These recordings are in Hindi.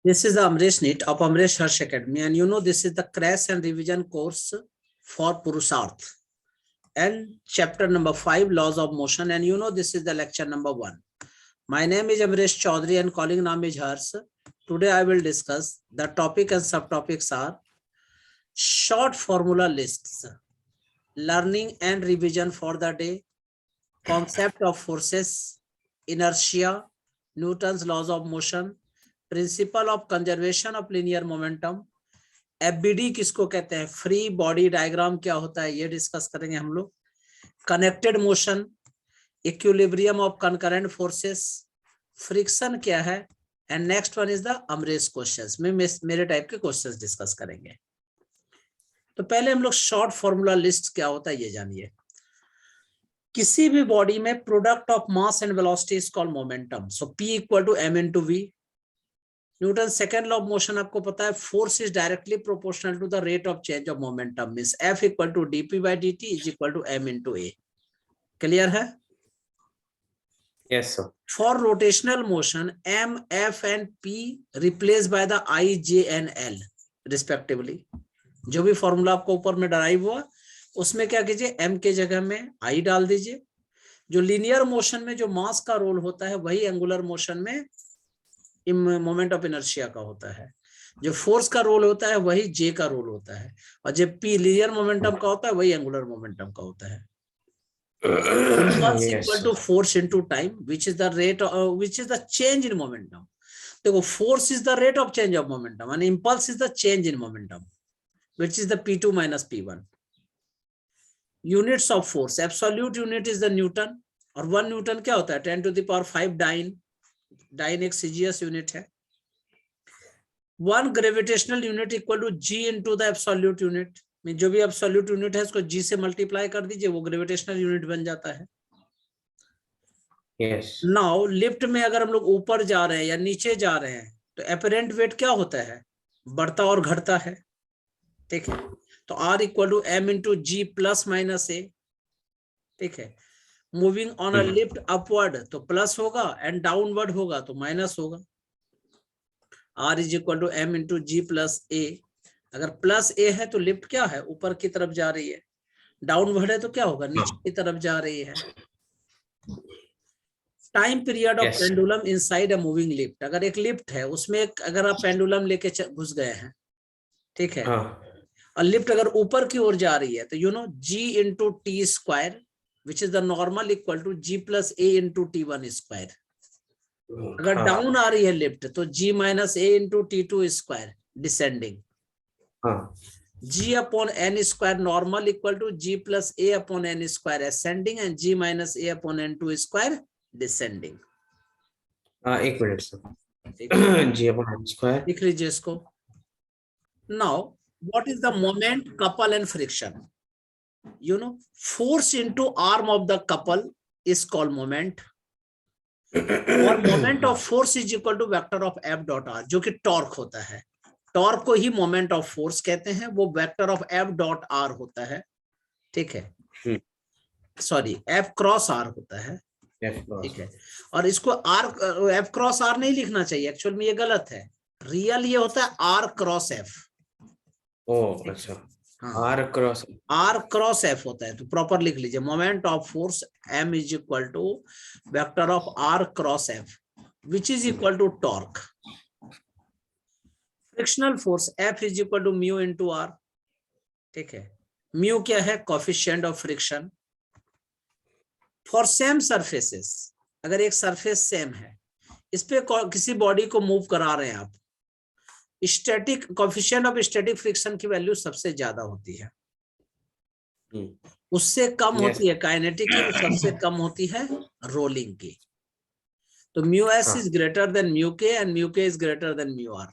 This is the Amresh NEET of Amresh Harsh Academy, and you know this is the crash and revision course for Purusharth and chapter number 5, laws of motion, and you know this is the lecture number 1. My name is Amresh Chaudhary and calling name is Harsh. Today I will discuss the topic and subtopics are short formula lists, learning and revision for the day, concept of forces, inertia, Newton's laws of motion, principal of conservation of linear momentum, FBD किसको कहते हैं, फ्री बॉडी डायग्राम क्या होता है ये डिस्कस करेंगे हम लोग, connected motion, equilibrium of concurrent forces, friction क्या है, and next one is the Amresh questions में मेरे टाइप के क्वेश्चंस डिस्कस करेंगे। तो पहले हम लोग शॉर्ट फॉर्मूला लिस्ट क्या होता है ये जानिए। किसी भी बॉडी में product of mass and velocity is called momentum, so P equal to m into v। Newton second law of motion आपको पता है, force is directly proportional to the rate of change of momentum, means F equal to dp by dt is equal to m into a। Clear है? Yes sir. For rotational motion m, f and p replace by the i, j and l respectively. जो भी फॉर्मूला आपको ऊपर में डराइव हुआ उसमें क्या कीजिए, m के जगह में i डाल दीजिए। जो लीनियर मोशन में जो मास का रोल होता है वही एंगुलर मोशन में मोमेंट ऑफ इनर्शिया का होता है। जो फोर्स का रोल होता है वही जे का रोल होता है, और जब पी लीनियर मोमेंटम का होता है वही एंगुलर मोमेंटम का होता है। Equal to force into time which is the rate which is the change in momentum. देखो, force is the rate of change of momentum and impulse is the change in momentum which is the P2 minus P1। Units of force, absolute unit is the newton, और 1 न्यूटन क्या होता है 10 to the power 5 dyne. Dyne एक सीजीएस यूनिट है। 1 gravitational unit equal to G into the absolute unit, में जो भी एब्सोल्यूट यूनिट है उसको G से मल्टीप्लाई कर दीजिए, वो ग्रेविटेशनल यूनिट बन जाता है। यस। नाउ लिफ्ट में अगर हम लोग ऊपर जा रहे हैं या नीचे जा रहे हैं तो एपरेंट वेट क्या होता है, बढ़ता और घटता है। ठीक है, तो R equal to m into G plus minus a। ठीक है, moving on a lift upward तो प्लस होगा एंड डाउनवर्ड होगा तो माइनस होगा। R is equal to m into ji plus A. अगर प्लस a है तो लिफ्ट क्या है, ऊपर की तरफ जा रही है, डाउनवर्ड है तो क्या होगा, नीचे की तरफ जा रही है। Time period of pendulum inside a moving lift, अगर एक लिफ्ट है उसमें अगर आप पेंडुलम लेके घुस गए हैं, ठीक है, और लिफ्ट अगर ऊपर की ओर जा रही है तो you know G into T square which is the normal equal to G plus a into T1 square. अगर डाउन आ रही है लिफ्ट तो G minus a into T2 square descending. G upon n square normal equal to G plus a upon n square ascending and G minus a upon n2 square descending. एक minute sir, G upon n square लिख लीजिए इसको। Now what is the moment, couple and friction. You know, force into arm of the couple is called moment, और moment of force is equal to vector of F dot R, जो कि टॉर्क होता है। टॉर्क को ही मोमेंट ऑफ फोर्स कहते हैं, वो vector of F dot R होता है। ठीक है, सॉरी F क्रॉस R होता है। ठीक है, और इसको F क्रॉस R नहीं लिखना चाहिए, एक्चुअल में ये गलत है। रियल ये होता है R क्रॉस F। ओह अच्छा, R क्रॉस F होता है, तो प्रॉपर लिख लीजिए, moment of force M is equal to vector of R cross F which is equal to torque. Frictional force F is equal to mu into R। ठीक है, म्यू क्या है, coefficient of friction. For same surfaces, अगर एक सरफेस सेम है, इस पे किसी बॉडी को मूव करा रहे हैं आप, static coefficient of static friction की वैल्यू सबसे ज्यादा होती है, उससे कम होती है काइनेटिक की, सबसे कम होती है रोलिंग की। तो mu S is greater than mu K and mu K is greater than mu R,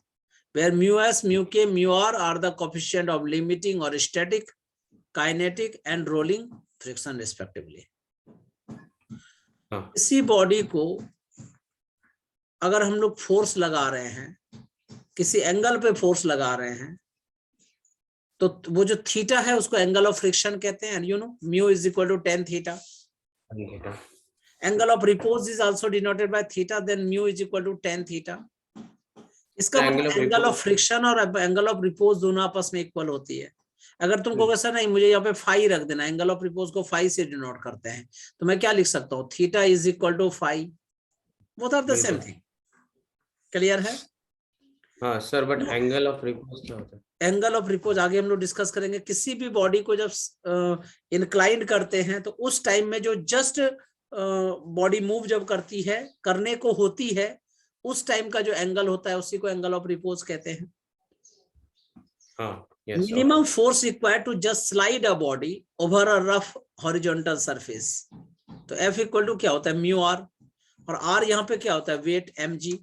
where mu S, mu K, mu R the coefficient of limiting और static, kinetic and rolling friction respectively. इसी बॉडी को अगर हम लोग फोर्स लगा रहे हैं, किसी एंगल पे फोर्स लगा रहे हैं, तो वो जो थीटा है उसको एंगल ऑफ फ्रिक्शन कहते हैं। You know mu is equal to tan theta. Angle of repose is also denoted by theta, then mu is equal to tan theta. इसका Angle मतलब of angle of repose. Friction और एंगल ऑफ रिपोज दोनों आपस में इक्वल होती है। अगर तुमको कैसा नहीं, मुझे यहाँ पे फाई रख देना, एंगल ऑफ रिपोज को फाई से डिनोट करते हैं, तो मैं क्या लिख सकता हूँ, theta is equal to phi, both are the same बिल्कुल। थिंग। क्लियर है? हाँ sir, but angle of repose क्या होता है? एंगल ऑफ रिपोज आगे हम लोग डिस्कस करेंगे। किसी भी बॉडी को जब इंक्लाइन करते हैं तो उस टाइम में जो जस्ट बॉडी मूव जब करती है, करने को होती है, उस टाइम का जो एंगल होता है उसी को एंगल ऑफ रिपोज कहते हैं। हाँ, yes, minimum okay. Force required to just slide a body over a rough horizontal surface, तो F इक्वल टू क्या होता है, म्यू आर, और R यहाँ पे क्या होता है, wait mg,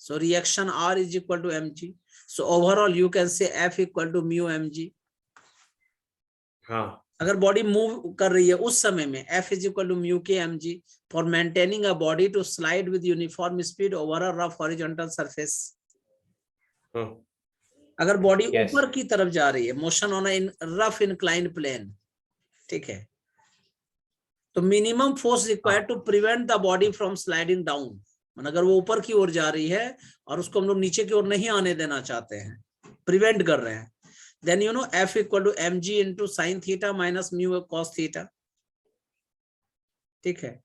so reaction R is equal to mg, so overall you can say F equal to mu mg। हाँ, अगर बॉडी मूव कर रही है उस समय में F is equal to mu k mg for maintaining a body to slide with uniform speed over a rough horizontal surface। हाँ, अगर बॉडी yes, ऊपर की तरफ जा रही है, motion on in rough inclined plane, ठीक है, तो minimum force required to prevent the body from sliding down, अगर वो ऊपर की ओर जा रही है और उसको हम लोग नीचे की ओर नहीं आने देना चाहते हैं, प्रिवेंट कर रहे हैं, then you know F equal to mg into sine theta minus mu cos theta. ठीक है,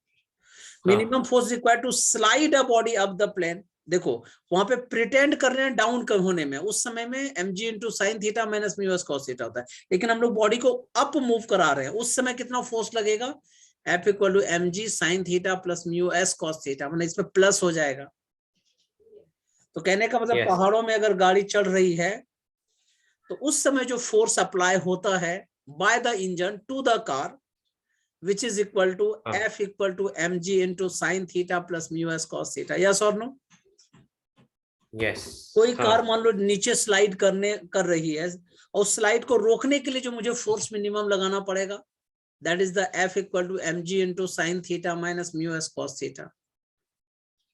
minimum force required to slide a body up the plane, देखो वहां पे प्रिटेंड कर रहे हैं डाउन होने में, उस समय में mg into sine theta minus mu cos theta होता है, लेकिन हम लोग बॉडी को अप मूव करा रहे हैं, उस समय कितना फोर्स लगेगा, F equal to mg sine theta plus mu S cos theta, मतलब इसमें प्लस हो जाएगा। तो कहने का मतलब yes, पहाड़ों में अगर गाड़ी चढ़ रही है तो उस समय जो फोर्स अप्लाई होता है by the engine to the car, which is equal to हाँ, F equal to mg into sine theta plus mu S cos theta, yes और नो? yes, कोई हाँ, कार मान लो नीचे स्लाइड कर रही है, और स्लाइड को रोकने के लिए जो मुझे फोर्स मिनिमम लगाना पड़ेगा, that is the F equal to mg into sin theta minus mu s cos theta,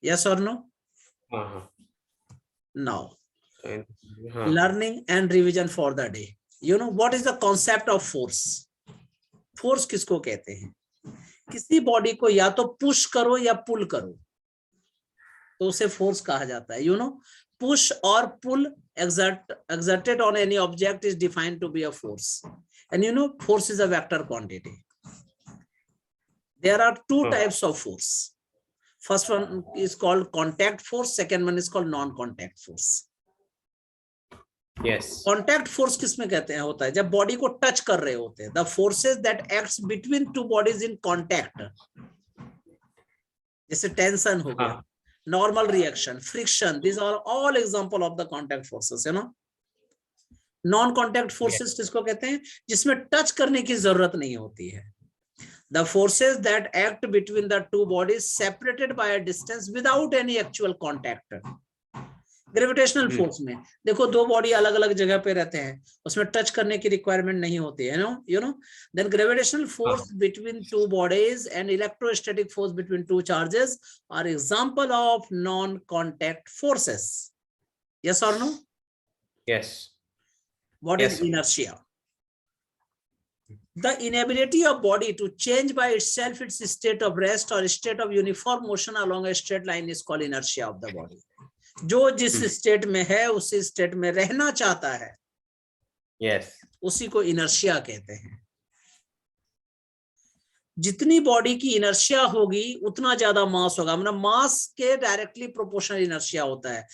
yes or no? हाँ, हाँ, Now हाँ, learning and revision for the day, you know what is the concept of force? Force किसको कहते हैं? किसी बॉडी को या तो पुश करो या पुल करो तो उसे फोर्स कहा जाता है, यू नो, पुश और पुल exerted on any object is defined to be a force, and you know force is a vector quantity. There are two types of force. First one is called contact force, second one is called non-contact force. yes, Contact force किसमें कहते हैं, होता है जब बॉडी को टच कर रहे होते हैं, the forces that acts between two bodies in contact, जैसे टेंशन हो गया, normal reaction, friction, these are all example of the contact forces, you know. Non contact forces किसको कहते हैं, जिसमें टच करने की जरूरत नहीं होती है, the forces that act between the two bodies separated by a distance without any actual contact. Gravitational force में देखो दो बॉडी अलग अलग जगह पे रहते हैं, उसमें टच करने की रिक्वायरमेंट नहीं होती है, you know, then gravitational force between two bodies and electrostatic force between two charges are example of non contact forces, yes और no? yes, what yes, is sir. Inertia? The inability of body to change by itself its state of rest or state of uniform motion along a straight line is called inertia of the body. जो जिस स्टेट में है उसी स्टेट में रहना चाहता है, yes, उसी को इनर्शिया कहते हैं। जितनी बॉडी की इनर्शिया होगी उतना ज्यादा मास होगा, मतलब मास के डायरेक्टली प्रोपोर्शनल इनर्शिया होता है,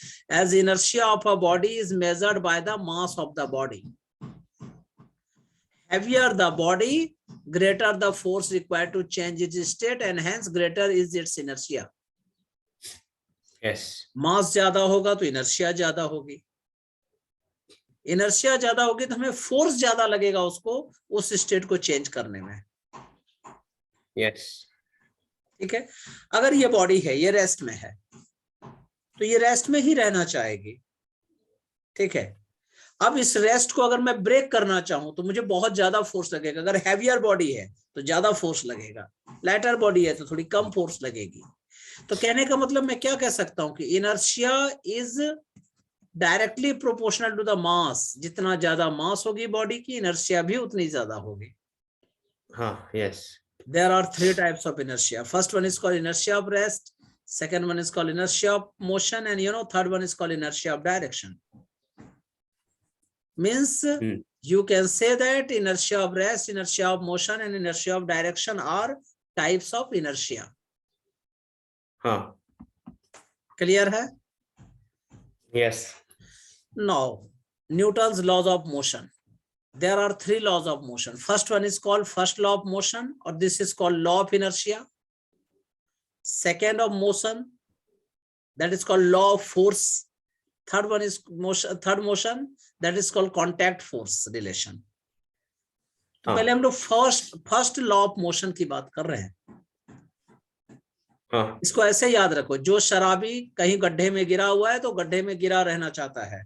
as inertia of a body is measured by the mass of the body. Heavier the body, greater the force required to change its state, and hence greater is its inertia. yes, मास ज्यादा होगा तो इनर्शिया ज्यादा होगी, इनर्शिया ज्यादा होगी तो हमें फोर्स ज्यादा लगेगा उसको उस स्टेट को चेंज करने में। yes, ठीक है, अगर ये बॉडी है, ये रेस्ट में है, तो ये रेस्ट में ही रहना चाहेगी, ठीक है। अब इस रेस्ट को अगर मैं ब्रेक करना चाहूं तो मुझे बहुत ज्यादा फोर्स लगेगा, अगर हैवियर बॉडी है तो ज्यादा फोर्स लगेगा, लाइटर बॉडी है तो थोड़ी कम फोर्स लगेगी। तो कहने का मतलब मैं क्या कह सकता हूं कि inertia is directly proportional to the mass, जितना ज्यादा मास होगी बॉडी की, इनर्शिया भी उतनी ज्यादा होगी। हाँ, yes, There are three types of inertia. First one is called inertia of rest, second one is called inertia of motion, and third one is called inertia of direction. Means you can say that inertia of rest, inertia of motion, and inertia of direction are types of inertia. हाँ. Clear hai? Yes. Now, Newton's laws of motion. There are three laws of motion. First one is called first law of motion, or this is called law of inertia. Second of motion, that is called law of force. Third one is motion, third motion, that is called contact force relation. तो पहले हम लोग फर्स्ट लॉ ऑफ मोशन की बात कर रहे हैं. इसको ऐसे याद रखो, जो शराबी कहीं गड्ढे में गिरा हुआ है तो गड्ढे में गिरा रहना चाहता है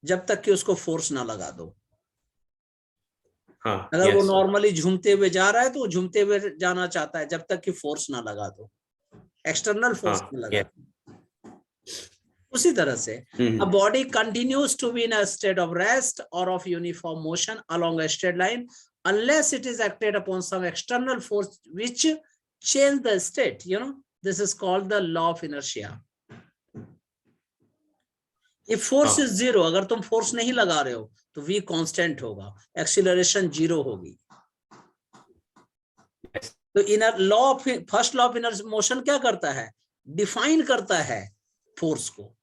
जब तक कि उसको फोर्स ना लगा दो. अगर वो नॉर्मली झूमते हुए जा रहा है तो वो झूमते हुए जाना चाहता है जब तक कि फोर्स ना लगा दो, एक्सटर्नल फोर्स ना लगा दो. उसी तरह से a body continues to be in a state of rest or of uniform motion along a straight line unless it is acted upon some external force which change the state. This is called the law of inertia. If force is zero, अगर तुम फोर्स नहीं लगा रहे हो तो v कांस्टेंट होगा, एक्सीलरेशन जीरो होगी. तो inner law of first law of inner motion क्या करता है? डिफाइन करता है फोर्स को.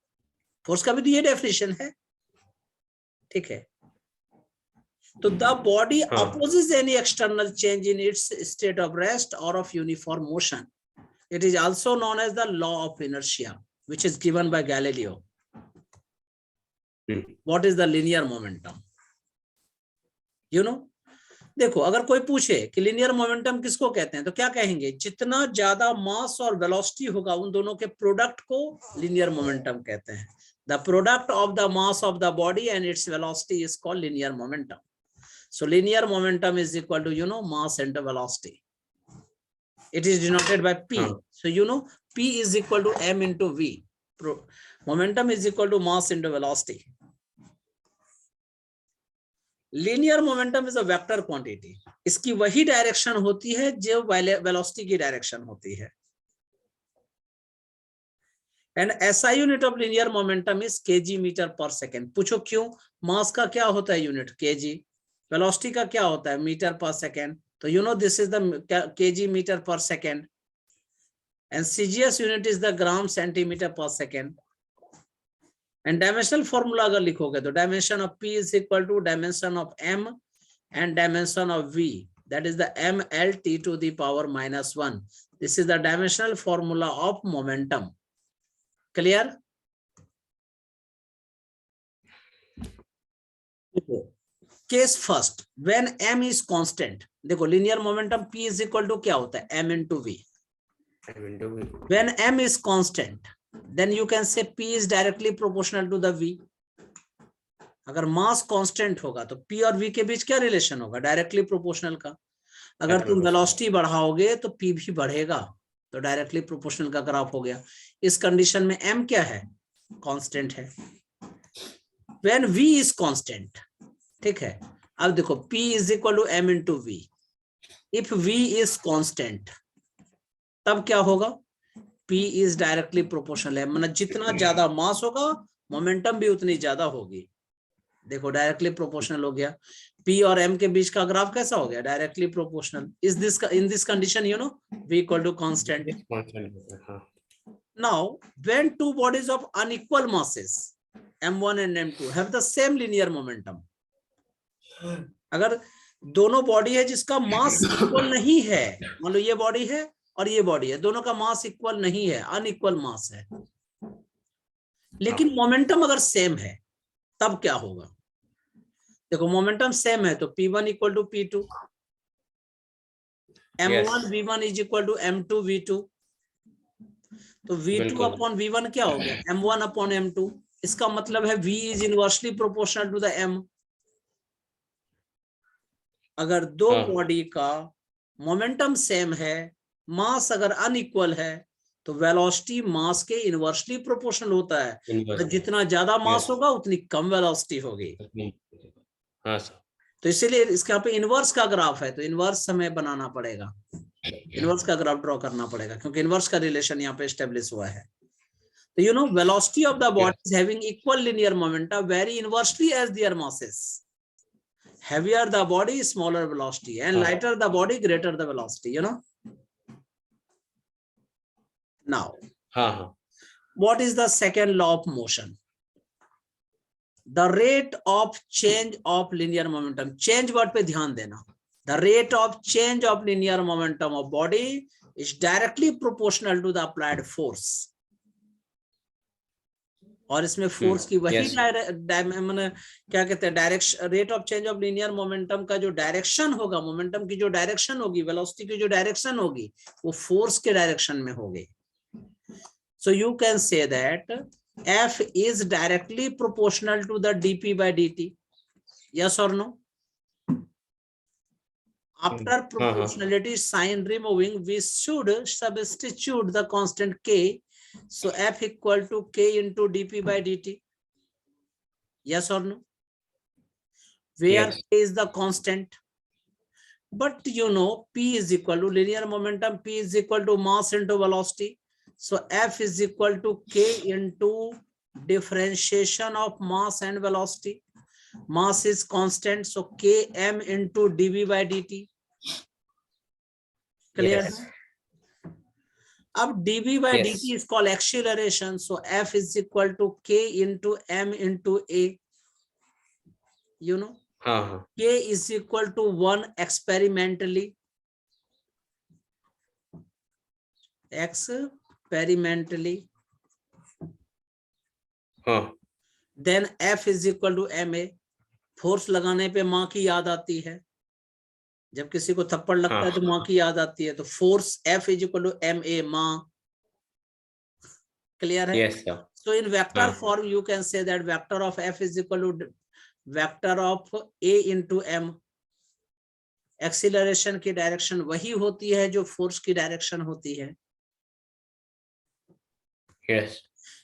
फोर्स का भी तो ये डेफिनेशन है, ठीक है. तो the body opposes any external change in its state of rest और of uniform motion. It is also known as the law of inertia, which is given by Galileo. What is the linear momentum? देखो, अगर कोई पूछे कि linear momentum किसको कहते हैं तो क्या कहेंगे? जितना ज्यादा मास और वेलोसिटी होगा उन दोनों के प्रोडक्ट को linear momentum कहते हैं. The product of the mass of the body and its velocity is called linear momentum. So linear momentum is equal to mass into velocity. It is denoted by P. So P is equal to M into V. Momentum is equal to mass into velocity. Linear momentum is a vector quantity. इसकी वही डायरेक्शन होती है जो वेलोसिटी की डायरेक्शन होती है. And SI unit of linear momentum is kg meter per second. पूछो क्यों? मास का क्या होता है यूनिट? kg. वेलोसिटी का क्या होता है? मीटर पर सेकेंड. तो this is the kg meter per second, and CGS unit is the gram centimeter per second. And dimensional formula अगर लिखोगे तो dimension of P is equal to dimension of M and dimension of V, that is the MLT to the power -1. This is the dimensional formula of momentum. Clear? Case first, when M is constant. देखो linear momentum P is equal to क्या होता है? M into V. When M is constant, then you can say P is directly proportional to the V. अगर मास कांस्टेंट होगा तो P और V के बीच क्या रिलेशन होगा? डायरेक्टली प्रोपोर्शनल का. अगर तुम वेलोसिटी बढ़ाओगे तो P भी बढ़ेगा, तो डायरेक्टली प्रोपोर्शनल का ग्राफ हो गया. इस कंडीशन में M क्या है? कांस्टेंट है. When V is constant, ठीक है. अब देखो P is equal to M into V. If V is constant, तब क्या होगा? P is directly proportional है, मतलब जितना ज्यादा मास होगा मोमेंटम भी उतनी ज्यादा होगी. देखो डायरेक्टली प्रोपोर्शनल हो गया. P और M के बीच का ग्राफ कैसा हो गया? Directly proportional. Is this in this condition V equal to constant. Now when two bodies of unequal masses M1 and M2 have the same linear momentum, अगर दोनों बॉडी है जिसका मास इक्वल नहीं है, मान लो ये बॉडी है और ये बॉडी है, दोनों का मास इक्वल नहीं है, अनइक्वल मास है, लेकिन मोमेंटम अगर सेम है तब क्या होगा? देखो मोमेंटम सेम है तो P1 equal to P2, M1 V1 is equal to M2 V2. तो V2 अपॉन V1 क्या हो गया? M1 upon M2. इसका मतलब है V is inversely proportional to the M. अगर दो बॉडी का मोमेंटम सेम है, मास अगर अनइक्वल है, तो वेलोसिटी मास के इनवर्सली प्रोपोर्शनल होता है. तो जितना ज्यादा मास होगा उतनी कम वेलोसिटी होगी. तो इसीलिए इसके यहाँ पे इनवर्स का ग्राफ है, तो इनवर्स हमें बनाना पड़ेगा. इनवर्स का ग्राफ ड्रॉ करना पड़ेगा क्योंकि इनवर्स का रिलेशन यहाँ पे एस्टेब्लिश हुआ है। तो you know velocity of the body is having equal linear momentum very inversely as their masses. Heavier the body, smaller velocity, and lighter the body, greater the velocity, you know. Now, what is the second law of motion? The rate of change of linear momentum. Change word पे ध्यान देना. The rate of change of linear momentum of body is directly proportional to the applied force. और इसमें फोर्स की वही क्या कहते हैं direction, rate of change of linear momentum का जो डायरेक्शन होगा, मोमेंटम की जो डायरेक्शन होगी, वेलोसिटी की जो डायरेक्शन होगी, वो फोर्स के डायरेक्शन में होगी। So you can say that F is directly proportional to the dp by dt. Yes or no? After proportionality sign removing, we should substitute the constant k. So F equal to k into dp by dt. Yes or no? Where k is the constant. But you know, P is equal to linear momentum, P is equal to mass into velocity. So F is equal to k into differentiation of mass and velocity. Mass is constant, so km into dv by dt. Clear? Yes. अब dv by dt is called acceleration, so F is equal to k into m into a. You know, k is equal to 1 experimentally. Experimentally. Then F is equal to ma. Force लगाने पे माँ की याद आती है, जब किसी को थप्पड़ लगता है तो माँ की याद आती है, तो force F is equal to ma, माँ. क्लियर है? Yes, sir. So in vector form you can say that vector of F is equal to vector of a into m. Acceleration की डायरेक्शन वही होती है जो फोर्स की डायरेक्शन होती है. Yes.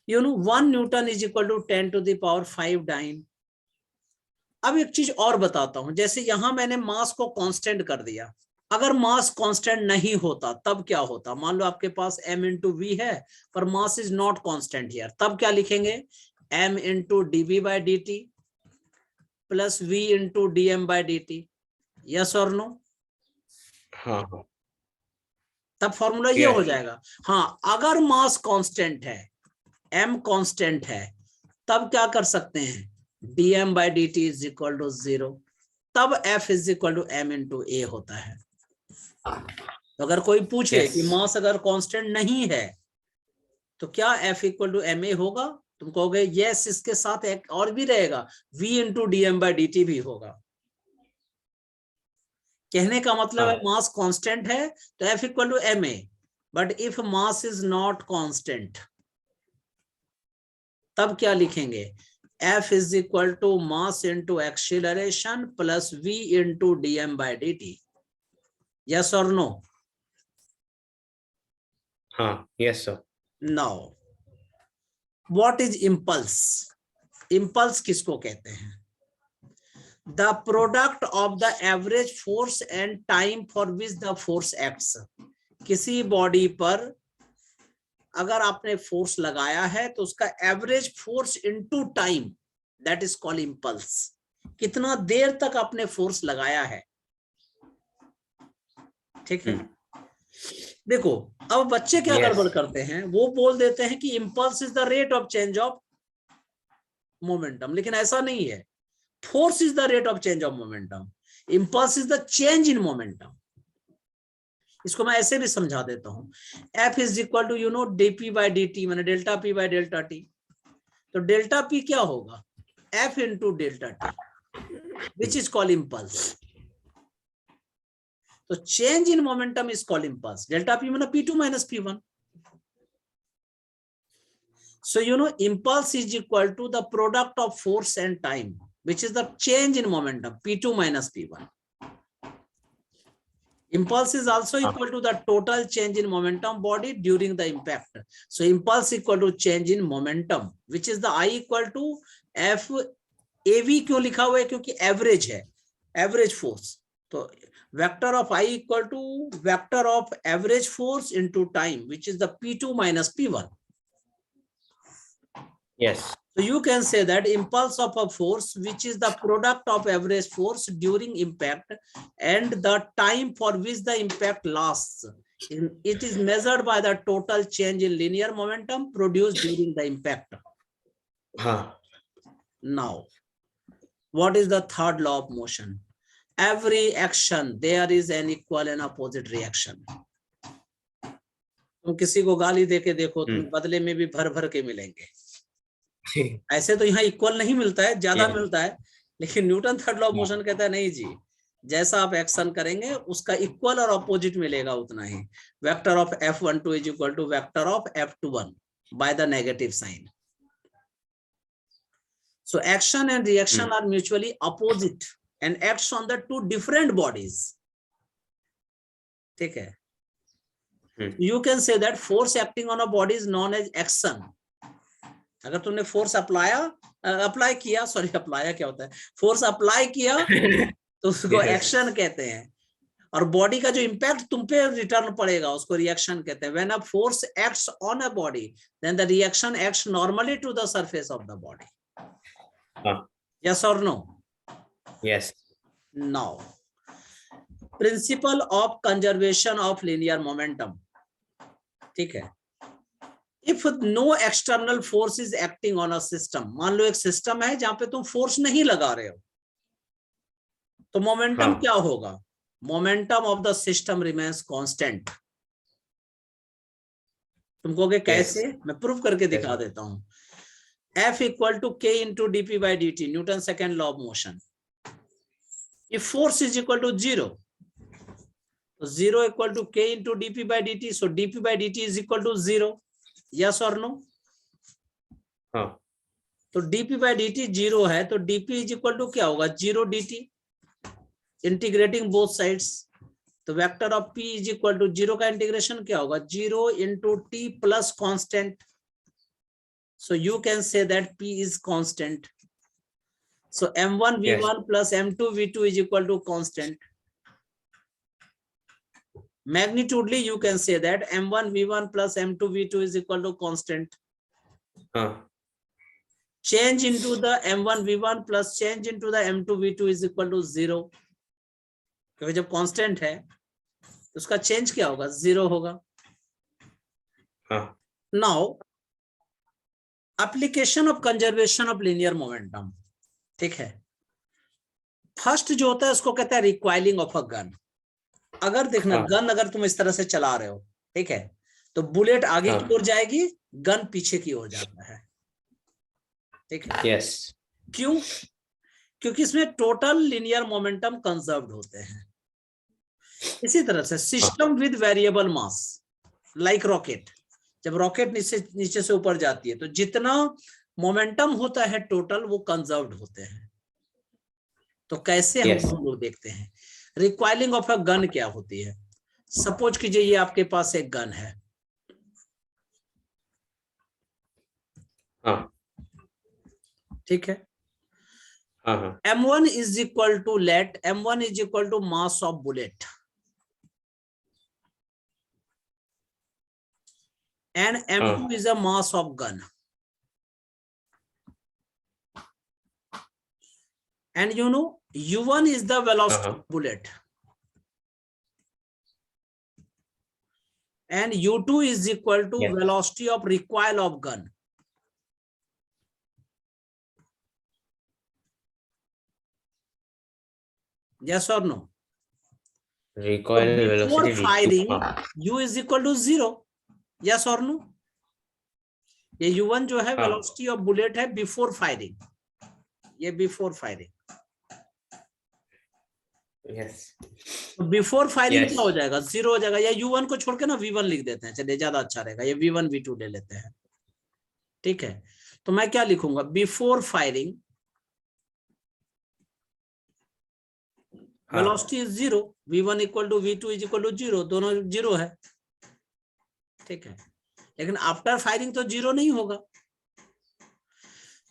You know 1 Newton is equal to 10 to the power 5 dyne. अब एक चीज और बताता हूं, जैसे यहां मैंने मास को कांस्टेंट कर दिया, अगर मास कांस्टेंट नहीं होता तब क्या होता? मान लो आपके पास m इंटू वी है पर mass is not constant here, तब क्या लिखेंगे? m into dv by dt plus v into dm by dt. Yes और नो? तब फॉर्मूला ये हो जाएगा. हाँ, अगर मास कांस्टेंट है, m कांस्टेंट है, तब क्या कर सकते हैं? dm by dt is equal to 0. तब F is equal to m into a होता है. तो अगर कोई पूछे कि मास अगर कांस्टेंट नहीं है तो क्या F equal to ma होगा? तुम कहोगे यस, इसके साथ एक और भी रहेगा, v into dm by dt भी होगा. कहने का मतलब है मास कांस्टेंट है तो F equal to ma, but if mass is not constant तब क्या लिखेंगे? F is equal to mass into acceleration plus v into dm by dt. Yes or no? Yes, sir. Now, what is impulse? Impulse किसको कहते हैं? The product of the average force and time for which the force acts. किसी बॉडी पर अगर आपने फोर्स लगाया है तो उसका average force into time, that is called impulse. कितना देर तक आपने फोर्स लगाया है. ठीक है. देखो अब बच्चे क्या गड़बड़ करते हैं, वो बोल देते हैं कि impulse is the rate of change of momentum, लेकिन ऐसा नहीं है. Force is the rate of change of momentum, impulse is the change in momentum. इसको मैं ऐसे भी समझा देता हूं. F is equal to dp by dt, मैंने delta p by delta t. तो डेल्टा p क्या होगा? F into delta t, which is called impulse. तो change in momentum is called impulse. Delta p मतलब p2 minus p1. So impulse is equal to the product of force and time, which is the change in momentum, p2 minus p1. Impulse is also equal to the total change in momentum body during the impact. So impulse equal to change in momentum, which is the I equal to F AV. क्यों लिखा हुआ है? क्योंकि एवरेज है, एवरेज फोर्स. तो Vector of I equal to vector of average force into time, which is the P2 minus P1. Yes. So you can say that impulse of a force, which is the product of average force during impact and the time for which the impact lasts. It is measured by the total change in linear momentum produced during the impact. Now, what is the third law of motion? Every action, there is an equal and opposite reaction. तुम किसी को गाली देके देखो, तुम बदले में भी भर भर के मिलेंगे। ऐसे तो यहाँ इक्वल नहीं मिलता है, ज्यादा मिलता है, लेकिन Newton third law of motion कहता है नहीं जी, जैसा आप एक्शन करेंगे उसका इक्वल और अपोजिट मिलेगा उतना ही। Vector of F12 is equal to vector of F21 by the negative sign. So action and reaction are mutually opposite and acts on the two different bodies. ठीक है? You can say that force acting on a body is known as action. अगर तुमने फोर्स अप्लाई किया, क्या होता है, फोर्स अप्लाई किया तो उसको एक्शन कहते हैं, और बॉडी का जो इम्पैक्ट तुम पे रिटर्न पड़ेगा उसको रिएक्शन कहते हैं। When a force acts on a body, then the reaction acts normally to the surface of the body. Yes or no? Yes. Now, principle of conservation of linear momentum. ठीक है? If no external force is acting on a system, मान लो एक सिस्टम है जहां पे तुम फोर्स नहीं लगा रहे हो, तो मोमेंटम क्या होगा? Momentum of the system remains constant. तुम कहोगे कैसे? मैं प्रूफ करके दिखा देता हूं। F equal to K into dP by dt, Newton's second law of motion. If force is equal to 0, so 0 equal to K into dP by dt, so dP by dt is equal to 0. Yes or no? तो dP by dt 0 है, तो dP is equal to क्या होगा? 0 dt, इंटीग्रेटिंग बोथ साइड्स, तो vector of P is equal to 0 का इंटीग्रेशन क्या होगा? 0 into T plus constant. So you can say that P is constant. So M1 V1 plus M2 V2 is equal to constant. Magnitudely, you can say that M1 V1 plus M2 V2 is equal to constant. Change into the M1 V1 plus change into the M2 V2 is equal to 0. क्योंकि जब constant है तो उसका change क्या होगा? 0 होगा. Now, application of conservation of linear momentum. ठीक है? फर्स्ट जो होता है उसको कहता है रिकॉइलिंग ऑफ अ गन। अगर देखना, गन अगर तुम इस तरह से चला रहे हो, ठीक है, तो बुलेट आगे की ओर जाएगी, गन पीछे की ओर जाता है। ठीक है? यस। क्यों? क्योंकि इसमें टोटल लिनियर मोमेंटम कंजर्व्ड होते हैं। इसी तरह से system with variable mass like rocket, जब रॉकेट नीचे से ऊपर जाती है तो जितना मोमेंटम होता है टोटल वो कंजर्व्ड होते हैं। तो कैसे हम लोग देखते हैं रिकॉइलिंग ऑफ अ गन क्या होती है। सपोज कीजिए ये आपके पास एक गन है, ठीक है, M1 is equal to let M1 is equal to mass of bullet and M2 is a mass of gun, and you know U1 is the velocity of bullet and U2 is equal to velocity of recoil of gun. Yes or no? Recoil so before velocity firing U is equal to 0. Yes or no? ये U1 जो है velocity of bullet है before firing, ये before firing. Yes. तो before firing क्या हो जाएगा? 0 हो जाएगा। या U1 को छोड़ के ना V1 लिख देते हैं, चलिए ज्यादा अच्छा रहेगा, ये V1 V2 ले लेते हैं। ठीक है, तो मैं क्या लिखूंगा? Before firing velocity is 0, V1 equal to V2 is equal to 0, दोनों 0 है। ठीक है, लेकिन आफ्टर फायरिंग तो 0 नहीं होगा।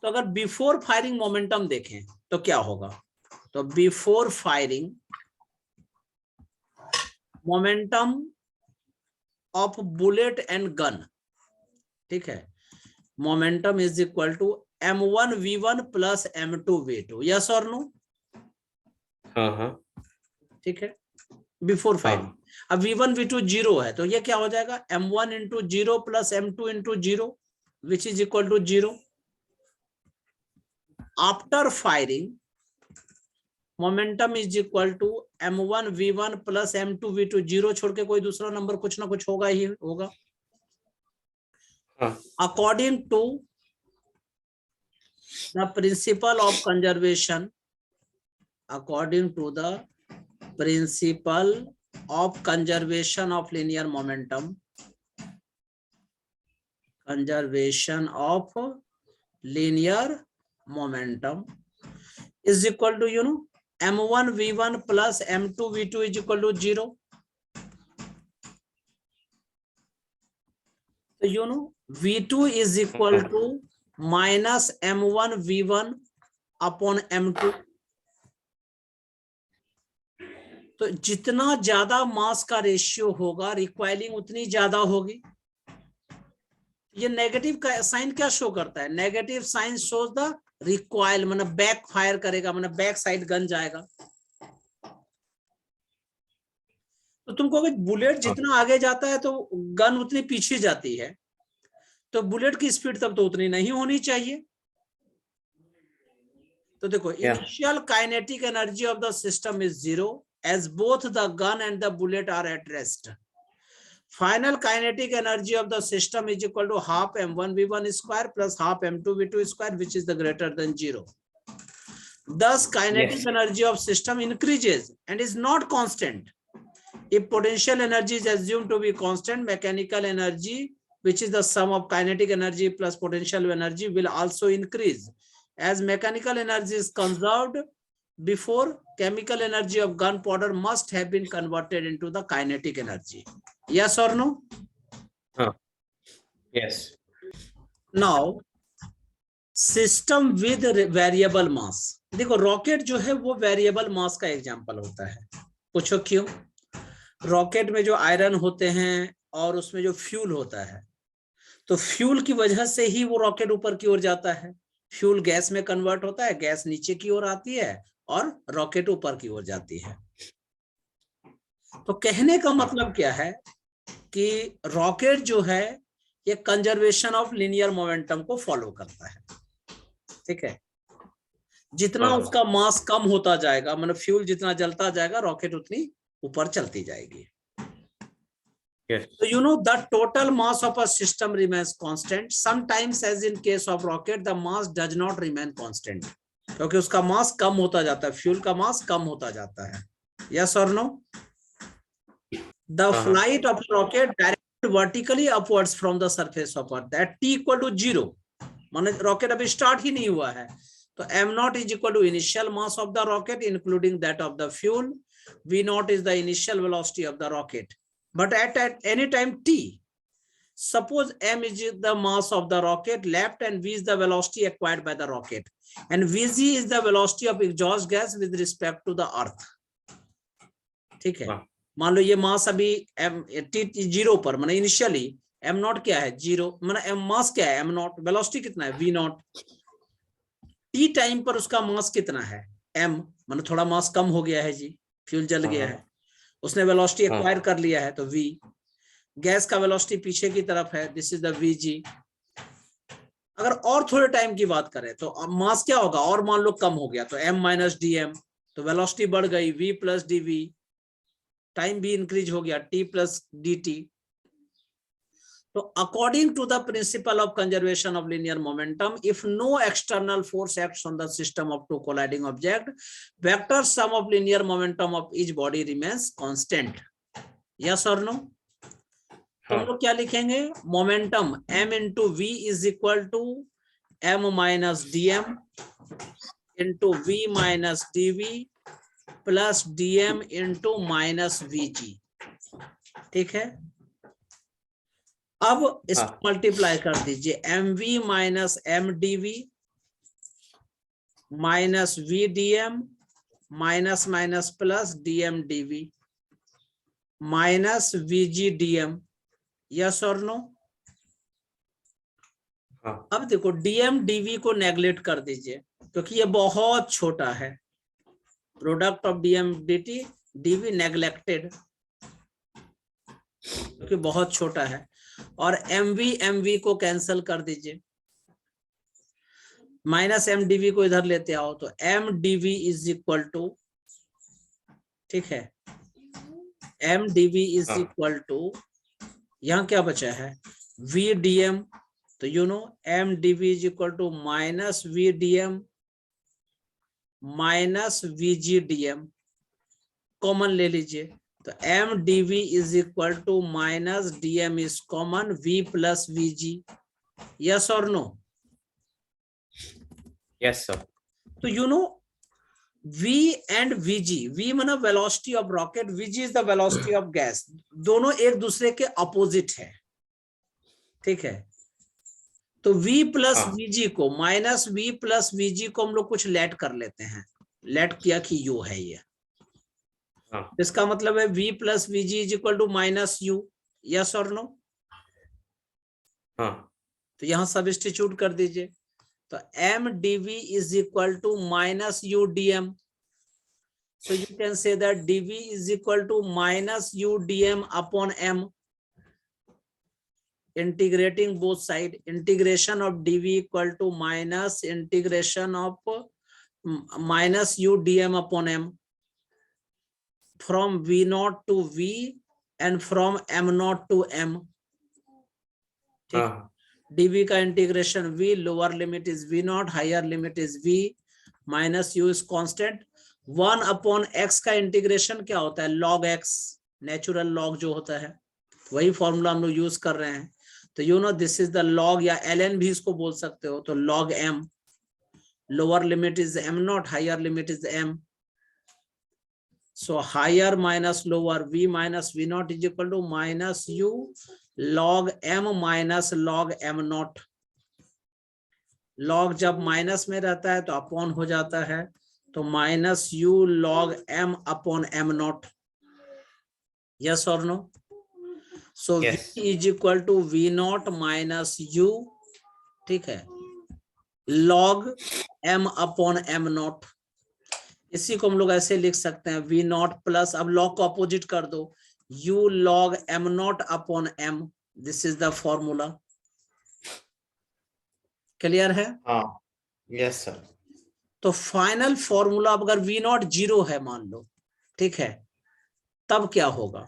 तो अगर बिफोर फायरिंग मोमेंटम देखें तो क्या होगा? तो before firing momentum of bullet and gun, ठीक है, momentum is equal to m1v1 plus m2v2, yes और नो? हाँ हाँ ठीक है, बिफोर फाइंडिंग। अब v1 v2 जीरो है तो ये क्या हो जाएगा, m1 into zero plus m2 into zero which is equal to zero. After firing momentum is equal to m1 v1 plus m2 v2, zero छोड़ के कोई दूसरा नंबर कुछ ना कुछ होगा ही होगा। According to the principle of conservation, according to the principle of conservation of linear momentum, conservation of linear momentum is equal to, you know, m1 v1 plus m2 v2 is equal to 0. So you know v2 is equal to minus m1 v1 upon m2. तो जितना ज्यादा मास का रेशियो होगा रिक्वायरिंग उतनी ज्यादा होगी। ये नेगेटिव का साइन क्या शो करता है, negative sign shows the recoil, मतलब बैक फायर करेगा, मतलब बैक साइड गन जाएगा। तो तुम कहोगे बुलेट जितना आगे जाता है तो गन उतनी पीछे जाती है, तो बुलेट की स्पीड तब तो उतनी नहीं होनी चाहिए। तो देखो initial kinetic energy of the system is 0 as both the gun and the bullet are at rest. Final kinetic energy of the system is equal to half m1 v1 square plus half m2 v2 square, which is the greater than 0. Thus kinetic energy of system increases and is not constant. If potential energy is assumed to be constant, mechanical energy, which is the sum of kinetic energy plus potential energy, will also increase. As mechanical energy is conserved before, chemical energy of gunpowder must have been converted into the kinetic energy. Yes or no? Yes. Now, system with variable mass. देखो रॉकेट जो है वो वेरिएबल मास का एग्जांपल होता है। पूछो क्यों? रॉकेट में जो आयरन होते हैं और उसमें जो फ्यूल होता है, तो फ्यूल की वजह से ही वो रॉकेट ऊपर की ओर जाता है। फ्यूल गैस में कन्वर्ट होता है, गैस नीचे की ओर आती है और रॉकेट ऊपर की ओर जाती है। तो कहने का मतलब क्या है कि रॉकेट जो है ये कंजर्वेशन ऑफ लिनियर मोमेंटम को फॉलो करता है। ठीक है, जितना उसका मास कम होता जाएगा, मतलब फ्यूल जितना जलता जाएगा, रॉकेट उतनी ऊपर चलती जाएगी। So you know the total mass of a system remains constant. Sometimes, as in case of rocket, the mass does not remain constant. क्योंकि उसका मास कम होता जाता है, फ्यूल का मास कम होता जाता है। Yes or no? The flight of rocket directed vertically upwards from the surface of Earth at t equal to 0. माने रॉकेट अभी स्टार्ट ही नहीं हुआ है, तो m0 is equal to initial mass of the rocket including that of the fuel. v0 is the initial velocity of the rocket. But at any time t, suppose m is the mass of the rocket left and v is the velocity acquired by the rocket, and vg is the velocity of exhaust gas with respect to the earth. ठीक है, मान लो ये मास अभी m t 0 पर, माने इनिशियली m0 क्या है 0, माने m मास क्या है m0, वेलोसिटी कितना है v0, t टाइम पर उसका मास कितना है m, माने थोड़ा मास कम हो गया है जी, फ्यूल जल गया है, उसने वेलोसिटी एक्वायर कर लिया है, तो v, गैस का वेलोसिटी पीछे की तरफ है, दिस इज द vg। अगर और थोड़े टाइम की बात करें तो मास क्या होगा, और मान लो कम हो गया, तो m माइनस dm, तो वेलोसिटी बढ़ गई v प्लस dv, टाइम भी इंक्रीज हो गया t प्लस dt। तो according to the principle of conservation of linear momentum, if no external force acts on the system of two colliding object, vector sum of linear momentum of each body remains constant. Yes और नो? तुम लोग क्या लिखेंगे, momentum m into v is equal to m minus dm into v minus dv plus dm into minus vg। ठीक है, अब इसको मल्टीप्लाई कर दीजिए, mv minus mdv minus vdm minus minus plus dm dv। Minus VGDM, yes और नो? हाँ अब देखो DM DV को नेगलेक्ट कर दीजिए क्योंकि ये बहुत छोटा है। Product of DM DT DV neglected क्योंकि बहुत छोटा है। और MV को कैंसिल कर दीजिए, माइनस MDV को इधर लेते आओ तो MDV इज इक्वल टू, ठीक है, MDV इज हाँ इक्वल टू, यहाँ क्या बचा है VDM, तो you know MDV is equal to minus VDM minus VGDM, common ले लीजिए तो MDV is equal to minus DM is common, V plus VG, yes और नो? Yes sir. तो you know V and VG, V माना velocity of rocket, VG is the velocity of gas, दोनों एक दूसरे के अपोजिट है, ठीक है। तो V प्लस हाँ। VG को, माइनस V प्लस VG को हम लोग कुछ लेट कर लेते हैं, लेट किया कि U है ये, हाँ इसका मतलब है V plus VG is equal to minus U, yes और नो? हाँ तो यहां सब्स्टिट्यूट कर दीजिए तो MDV is equal to minus UDM, so you can say that dv is equal to minus UDM upon M, integrating both side, integration of dv equal to minus integration of minus UDM upon M, from V0 to V and from M0 to M, ठीक। हाँ dv का integration V, lower limit is V0, higher limit is V, minus U is constant, 1 upon x का इंटीग्रेशन क्या होता है log x, नेचुरल लॉग जो होता है, वही फॉर्मूला हम लोग यूज कर रहे हैं। तो you no this is the log, या ln भी इसको बोल सकते हो, तो log m, lower limit is M0, higher limit is M, so higher minus lower, V minus V0 is equal to minus U log M minus log M0, log जब माइनस में रहता है तो अपॉन हो जाता है, तो minus U log M upon M0, yes और no? So V Yes. Is equal to V0 minus U, ठीक है, log M अपॉन M0, इसी को हम लोग ऐसे लिख सकते हैं V0 प्लस, अब log को अपोजिट कर दो, U log M0 upon M, this is the formula, clear है? हाँ यस सर। तो फाइनल फॉर्मूला अगर V0 0 है मान लो, ठीक है, तब क्या होगा,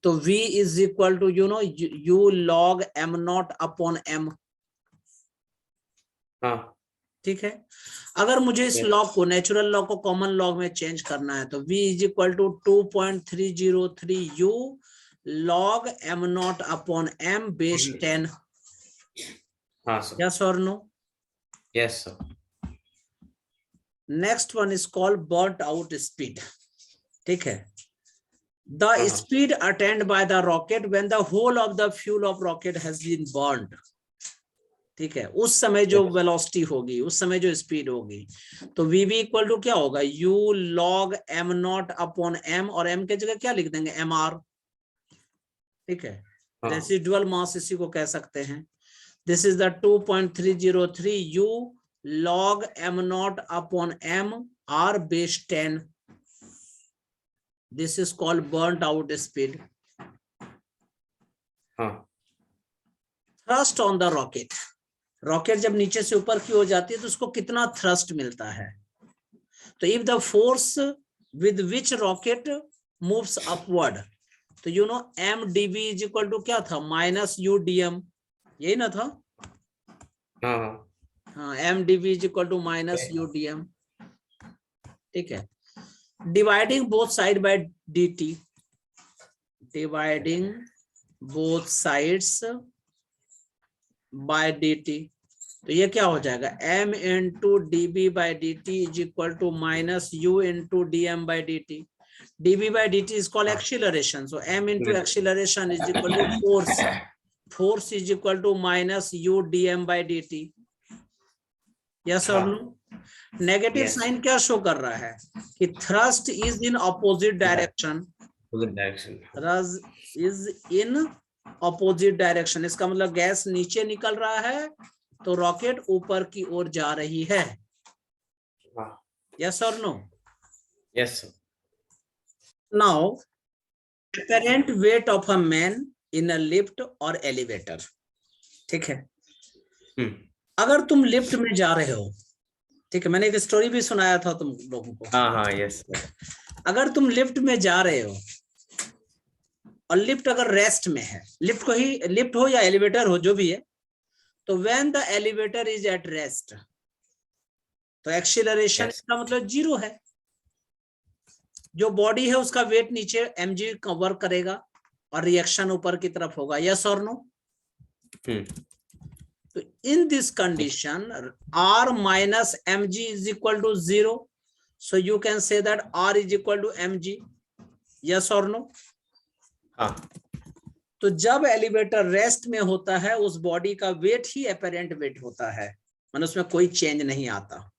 तो V is equal to you know U log M0 upon M, हाँ ठीक है। अगर मुझे इस Yes. लॉग को, नेचुरल लॉग को कॉमन लॉग में चेंज करना है तो V is equal to 2.303 U log M0 upon M base 10, हाँ सर। यस और no? Yes sir. Next one is called burnt out speed, ठीक है, द हाँ। Speed attained by the rocket when the whole of the fuel of rocket has been burned, ठीक है, उस समय जो Yes. वेलोसिटी होगी, उस समय जो स्पीड होगी, तो VV इक्वल टू क्या होगा U log M0 upon M, और M के जगह क्या लिख देंगे MR, ठीक है, हाँ। रेसिडुअल मास इसी को कह सकते हैं। This is the 2.303 U log M0 upon M R base 10, this is called burned out speed. हाँ thrust on the rocket, rocket जब नीचे से ऊपर की हो जाती है तो उसको कितना थ्रस्ट मिलता है, तो if the force with which rocket moves upward, तो you know MDV is equal to क्या था माइनस UDM, यही ना था? हाँ हाँ, MDV is equal to minus UDM, ठीक है, dividing both side by DT, dividing both sides by DT, तो ये क्या हो जाएगा M into DB by DT is equal to minus U into DM by DT, DB by DT is called acceleration, so M into acceleration is equal to force, force is equal to minus U DM by DT, yes और नो? Negative Yes. साइन क्या शो कर रहा है कि thrust is in opposite direction, opposite direction. रज इज इन ऑपोजिट डायरेक्शन, इसका मतलब गैस नीचे निकल रहा है तो रॉकेट ऊपर की ओर जा रही है। हाँ, यस और no? yes sir. Now apparent weight of a man in a lift or elevator, ठीक है। अगर तुम लिफ्ट में जा रहे हो, ठीक है, मैंने एक स्टोरी भी सुनाया था तुम लोगों को। हाँ, yes sir. अगर तुम लिफ्ट में जा रहे हो और लिफ्ट अगर रेस्ट में है, लिफ्ट को ही, लिफ्ट हो या एलिवेटर हो जो भी है, तो when the elevator is at rest, तो एक्सीलरेशन Yes. का मतलब जीरो है। जो बॉडी है उसका वेट नीचे mg वर्क करेगा और रिएक्शन ऊपर की तरफ होगा। यस और नो? तो in this condition r minus mg is equal to 0, so you can say that r is equal to mg. Yes और नो? हाँ, तो जब एलिवेटर रेस्ट में होता है उस बॉडी का वेट ही अपेरेंट वेट होता है, मतलब उसमें कोई चेंज नहीं आता।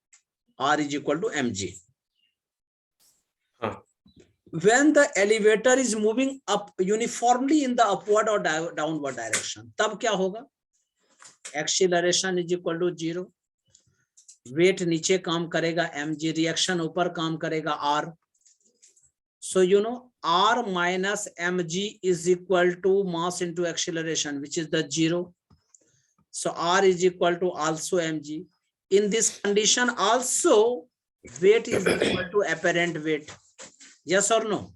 r is equal to mg. हाँ, When the elevator is moving up uniformly in the upward or downward direction, तब क्या होगा? Acceleration is equal to 0, wait नीचे काम करेगा mg, रिएक्शन ऊपर काम करेगा r. So you know r minus mg is equal to mass into acceleration, which is the 0. So r is equal to also mg. In this condition also weight is equal to apparent weight. Yes or no?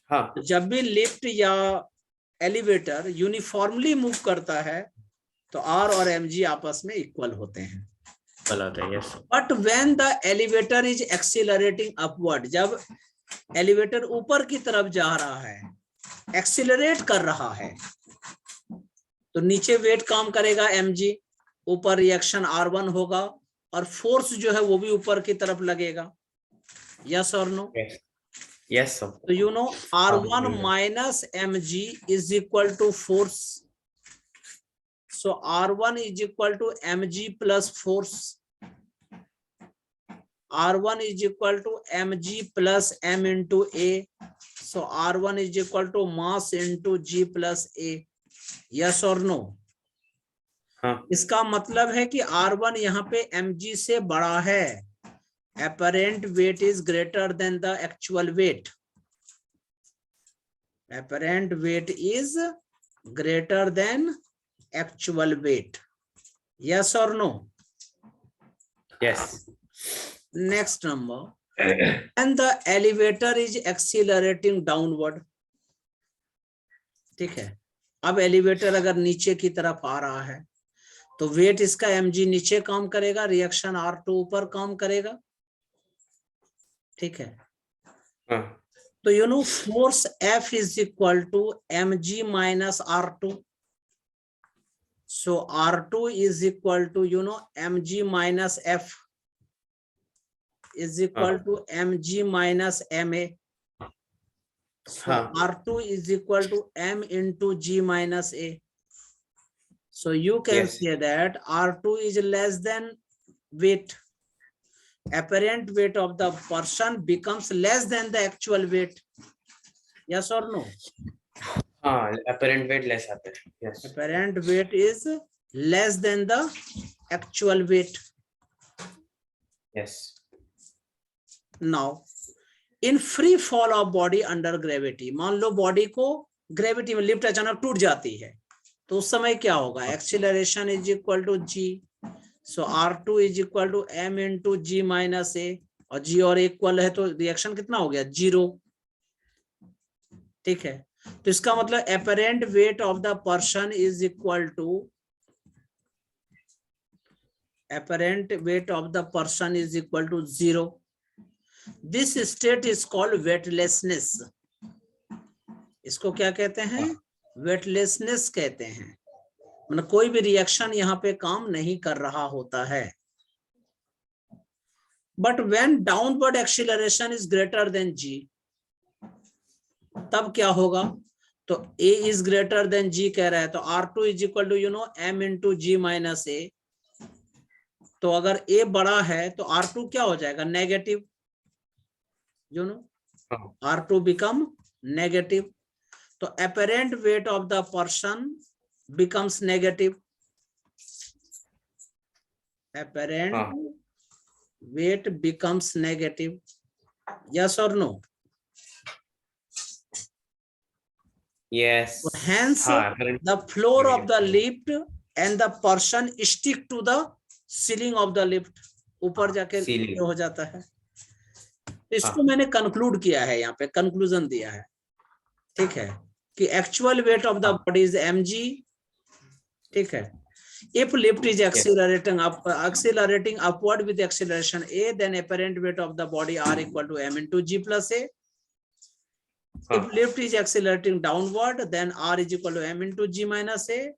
हाँ, जब भी लिफ्ट या एलिवेटर यूनिफॉर्मली मूव करता है तो r और mg आपस में इक्वल होते हैं। चलाता है, yes sir. But when the elevator is accelerating upward, जब एलिवेटर ऊपर की तरफ जा रहा है, एक्सीलरेट कर रहा है, तो नीचे वेट काम करेगा mg, ऊपर रिएक्शन r1 होगा और फोर्स जो है वो भी ऊपर की तरफ लगेगा। यस और नो? Yes. Yes sir. तो you no r1 minus mg is equal to force. So r1 is equal to mg plus force. r1 is equal to mg plus m into a. So r1 is equal to mass into g plus a. Yes or no? हाँ, इसका मतलब है कि r1 यहाँ पे mg से बड़ा है। Apparent weight is greater than the actual weight. Apparent weight is greater than actual weight. Yes or no? yes. Next number. And the elevator is accelerating downward. ठीक है, अब एलिवेटर अगर नीचे की तरफ आ रहा है तो वेट इसका mg नीचे काम करेगा, रिएक्शन r2 ऊपर काम करेगा। ठीक है, हाँ, तो you know force F is equal to mg minus r2. So r2 is equal to you know mg minus F is equal to mg minus ma. So r2 is equal to m into g minus a. So you can say that r2 is less than weight. Apparent weight of the person becomes less than the actual weight. Yes or no? हाँ, apparent weight less आता है, yes. Apparent weight is less than the actual weight. Yes. Now in free fall of body under gravity, मान लो बॉडी को ग्रेविटी में लिफ्ट अचानक टूट जाती है तो उस समय क्या होगा? Acceleration is equal to g. So r2 is equal to m into g minus a, और g और इक्वल है तो रिएक्शन कितना हो गया? 0. ठीक है, तो इसका मतलब apparent weight of the person is equal to, apparent weight of the person is equal to 0. This state is called weightlessness. इसको क्या कहते हैं? weightlessness कहते हैं, मतलब कोई भी रिएक्शन यहाँ पे काम नहीं कर रहा होता है। But when downward acceleration is greater than g, तब क्या होगा? तो a is greater than g कह रहा है, तो r2 is equal to you know m into g minus a. तो अगर a बड़ा है तो r2 क्या हो जाएगा? Negative, you know. हाँ, R2 become negative. तो apparent weight of the person becomes negative. Apparent हाँ, weight becomes negative. Yes or no? yes, Hence, हाँ, apparent the floor of the negative. lift and the person stick to the ceiling of the lift. ऊपर जाके ये Ceiling. हो जाता है। इसको हाँ, मैंने कंक्लूड किया है, यहाँ पे कंक्लूजन दिया है, ठीक है, कि एक्चुअल वेट ऑफ द हाँ, बॉडी इज mg, ठीक है। If lift is yes, accelerating upward with acceleration a, then apparent weight of the body r equal to m into g plus a. If हाँ, lift is accelerating downward, then r is equal to m into g minus a.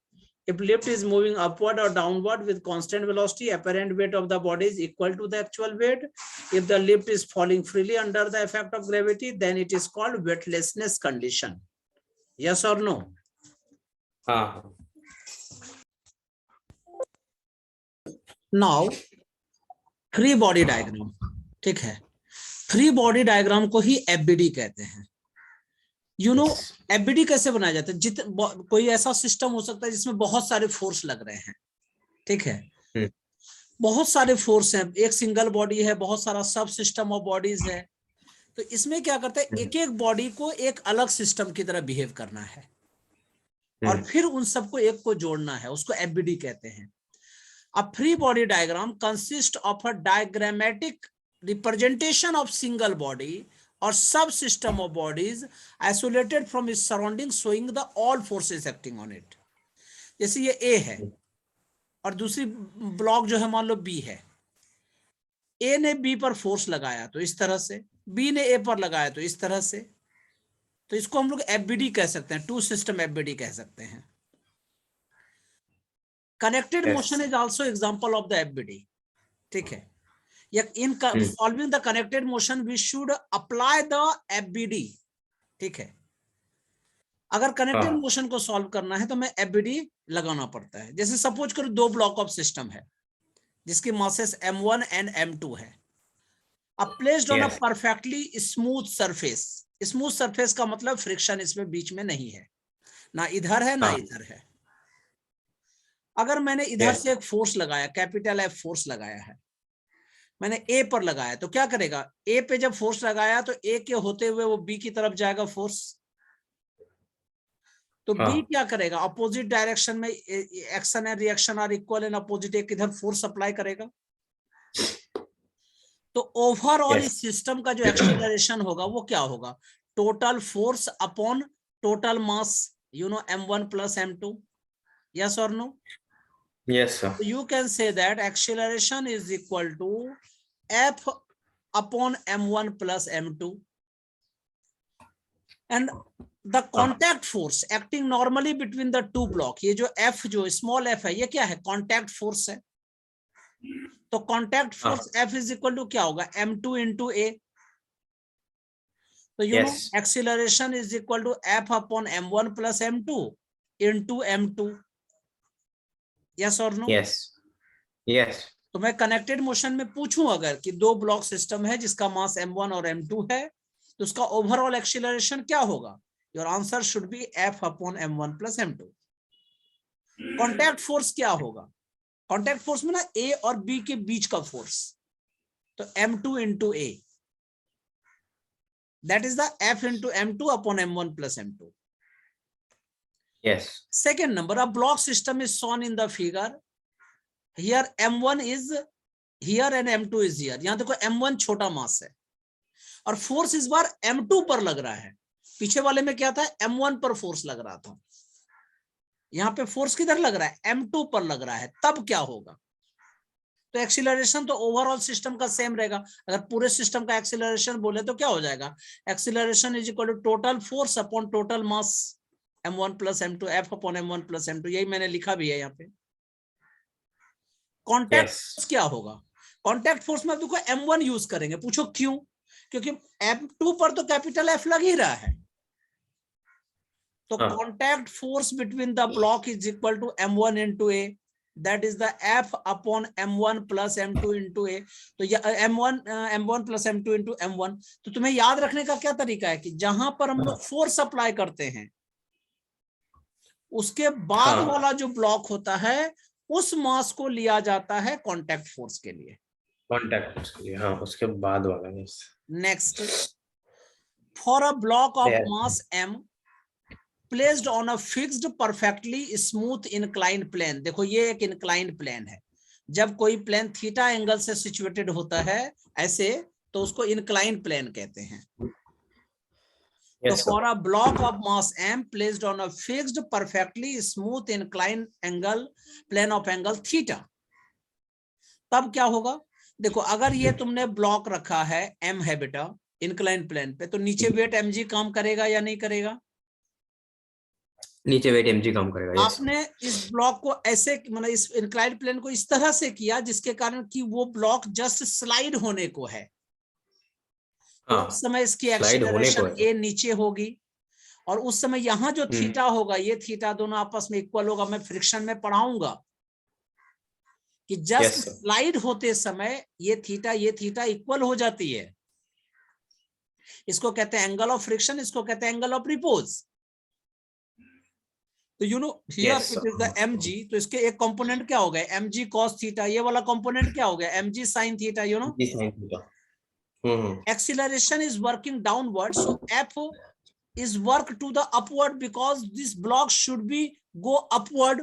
If lift is moving upward or downward with constant velocity, apparent weight of the body is equal to the actual weight. If the lift is falling freely under the effect of gravity, then it is called weightlessness condition. Yes or no? हाँ, Now, फ्री बॉडी डायग्राम, ठीक है, फ्री बॉडी डायग्राम को ही एफबीडी कहते हैं। यू नो, yes, एफबीडी कैसे बनाया जाता है? कोई ऐसा सिस्टम हो सकता है जिसमें बहुत सारे फोर्स लग रहे हैं, ठीक है, बहुत सारे फोर्स हैं, एक सिंगल बॉडी है, बहुत सारा सब सिस्टम ऑफ बॉडीज है। तो इसमें क्या करता है, एक एक बॉडी को एक अलग सिस्टम की तरह बिहेव करना है और फिर उन सबको एक को जोड़ना है, उसको एफबीडी कहते हैं। A free body diagram consists of a diagrammatic representation of single body or subsystem of bodies isolated from its surroundings, showing the all forces acting on it. जैसे ये A है और दूसरी ब्लॉक जो है मान लो B है। A ने B पर फोर्स लगाया तो इस तरह से, B ने A पर लगाया तो इस तरह से। तो इसको हम लोग एफबीडी कह सकते हैं, टू सिस्टम एफबीडी कह सकते हैं। Connected yes, motion is also example of the FBD, ठीक है। In solving the connected motion we should apply the FBD, ठीक है। अगर कनेक्टेड हाँ, मोशन को सॉल्व करना है तो मैं एफबीडी लगाना पड़ता है। जैसे सपोज करो दो ब्लॉक ऑफ सिस्टम है जिसकी मासेस m1 एंड m2 है। अब placed on a yes, perfectly smooth surface, smooth surface का मतलब फ्रिक्शन इसमें बीच में नहीं है, ना इधर है ना हाँ, इधर है। अगर मैंने इधर yes, से एक फोर्स लगाया, कैपिटल F फोर्स लगाया है, मैंने A पर लगाया, तो क्या करेगा, A पे जब फोर्स लगाया तो A के होते हुए वो B की तरफ जाएगा फोर्स, तो B हाँ, क्या करेगा, अपोजिट डायरेक्शन में action and reaction are equal and opposite, एक इधर फोर्स अप्लाई करेगा। तो ओवरऑल yes, इस सिस्टम का जो एक्सीलरेशन होगा वो क्या होगा, total force upon total mass, you know m1 plus m2। Yes और no? yes, sir. So you can say that acceleration is equal to F upon m1 plus m2, and the contact force acting normally between the two block, ये जो F जो small f है ये क्या है, contact force है। तो contact force F is equal to क्या होगा, m2 into a। तो you know Yes, acceleration is equal to F upon m1 plus m2 into m2। yes or no? yes, yes, तो मैं कनेक्टेड मोशन में पूछूं अगर कि दो ब्लॉक सिस्टम है जिसका मास m1 और m2 है, तो उसका ओवरऑल एक्सीलरेशन क्या होगा, your answer should be F upon m1 plus m2। Contact force क्या होगा, कॉन्टैक्ट फोर्स में ना A और B के बीच का फोर्स, तो m2 into A, that is the F into m2 upon m1 plus m2। yes, Second number, a block system is shown in the figure. Here m1 is here and m2 is here। यहां देखो m1 छोटा मास है और फोर्स इस बार m2 पर लग रहा है, पीछे वाले में क्या था, m1 पर फोर्स लग रहा था, यहाँ पे फोर्स किधर लग रहा है, m2 पर लग रहा है। तब क्या होगा, तो एक्सीलरेशन तो ओवरऑल सिस्टम का सेम रहेगा। अगर पूरे सिस्टम का एक्सीलरेशन बोले तो क्या हो जाएगा, acceleration is equal to total force upon total mass m1 plus m2, F upon m1 plus m2। यही मैंने लिखा भी है यहाँ पे। कॉन्टैक्ट फोर्स क्या होगा, कॉन्टैक्ट फोर्स में देखो m1 यूज करेंगे, पूछो क्यों, क्योंकि m2 पर तो कैपिटल F लग ही रहा है। तो contact force between the block is equal to m1 into a। That is the F upon M1 plus M2 into a. तो M1 plus M2 into M1। तो तुम्हें याद रखने का क्या तरीका है कि जहां पर हम लोग फोर्स अप्लाई करते हैं उसके बाद हाँ वाला जो ब्लॉक होता है उस मास को लिया जाता है कांटेक्ट फोर्स के लिए। कांटेक्ट उसके लिए, हाँ उसके बाद वाला। Yes. Next, for a block of There. Mass M placed on a fixed perfectly smooth inclined plane। देखो ये एक inclined plane है। जब कोई प्लेन थीटा एंगल से सिचुएटेड होता है ऐसे तो उसको inclined plane कहते हैं। तो Yes, sir. for a block of mass M placed on a fixed perfectly smooth inclined angle plane of angle theta, तब क्या होगा? देखो अगर ये तुमने ब्लॉक रखा है M है बेटा inclined plane पे, तो नीचे वेट mg काम करेगा या नहीं करेगा? नीचे वेट mg काम करेगा। यस। आपने इस ब्लॉक को ऐसे मतलब इस इंक्लाइंड प्लेन को इस तरह से किया जिसके कारण कि वो ब्लॉक जस्ट स्लाइड होने को है। तो हाँ उस समय इसकी स्लाइड होने को एक्सीलरेशन है। ए नीचे होगी और उस समय यहाँ जो थीटा होगा ये थीटा दोनों आपस में इक्वल होगा। मैं फ्रिक्शन में पढ़ाऊंगा कि जस्ट Yes, sir. स्लाइड होते समय ये थीटा इक्वल हो जाती है। इसको कहते हैं एंगल ऑफ फ्रिक्शन, इसको कहते हैं एंगल ऑफ रिपोज। तो you no here Yes, it sir. Is the mg, तो इसके एक कंपोनेंट क्या हो गया mg cos थीटा, ये वाला कंपोनेंट क्या हो गया mg sin थीटा। You know g sin theta. acceleration is working downward, so f is work to the upward because this block should be go upward।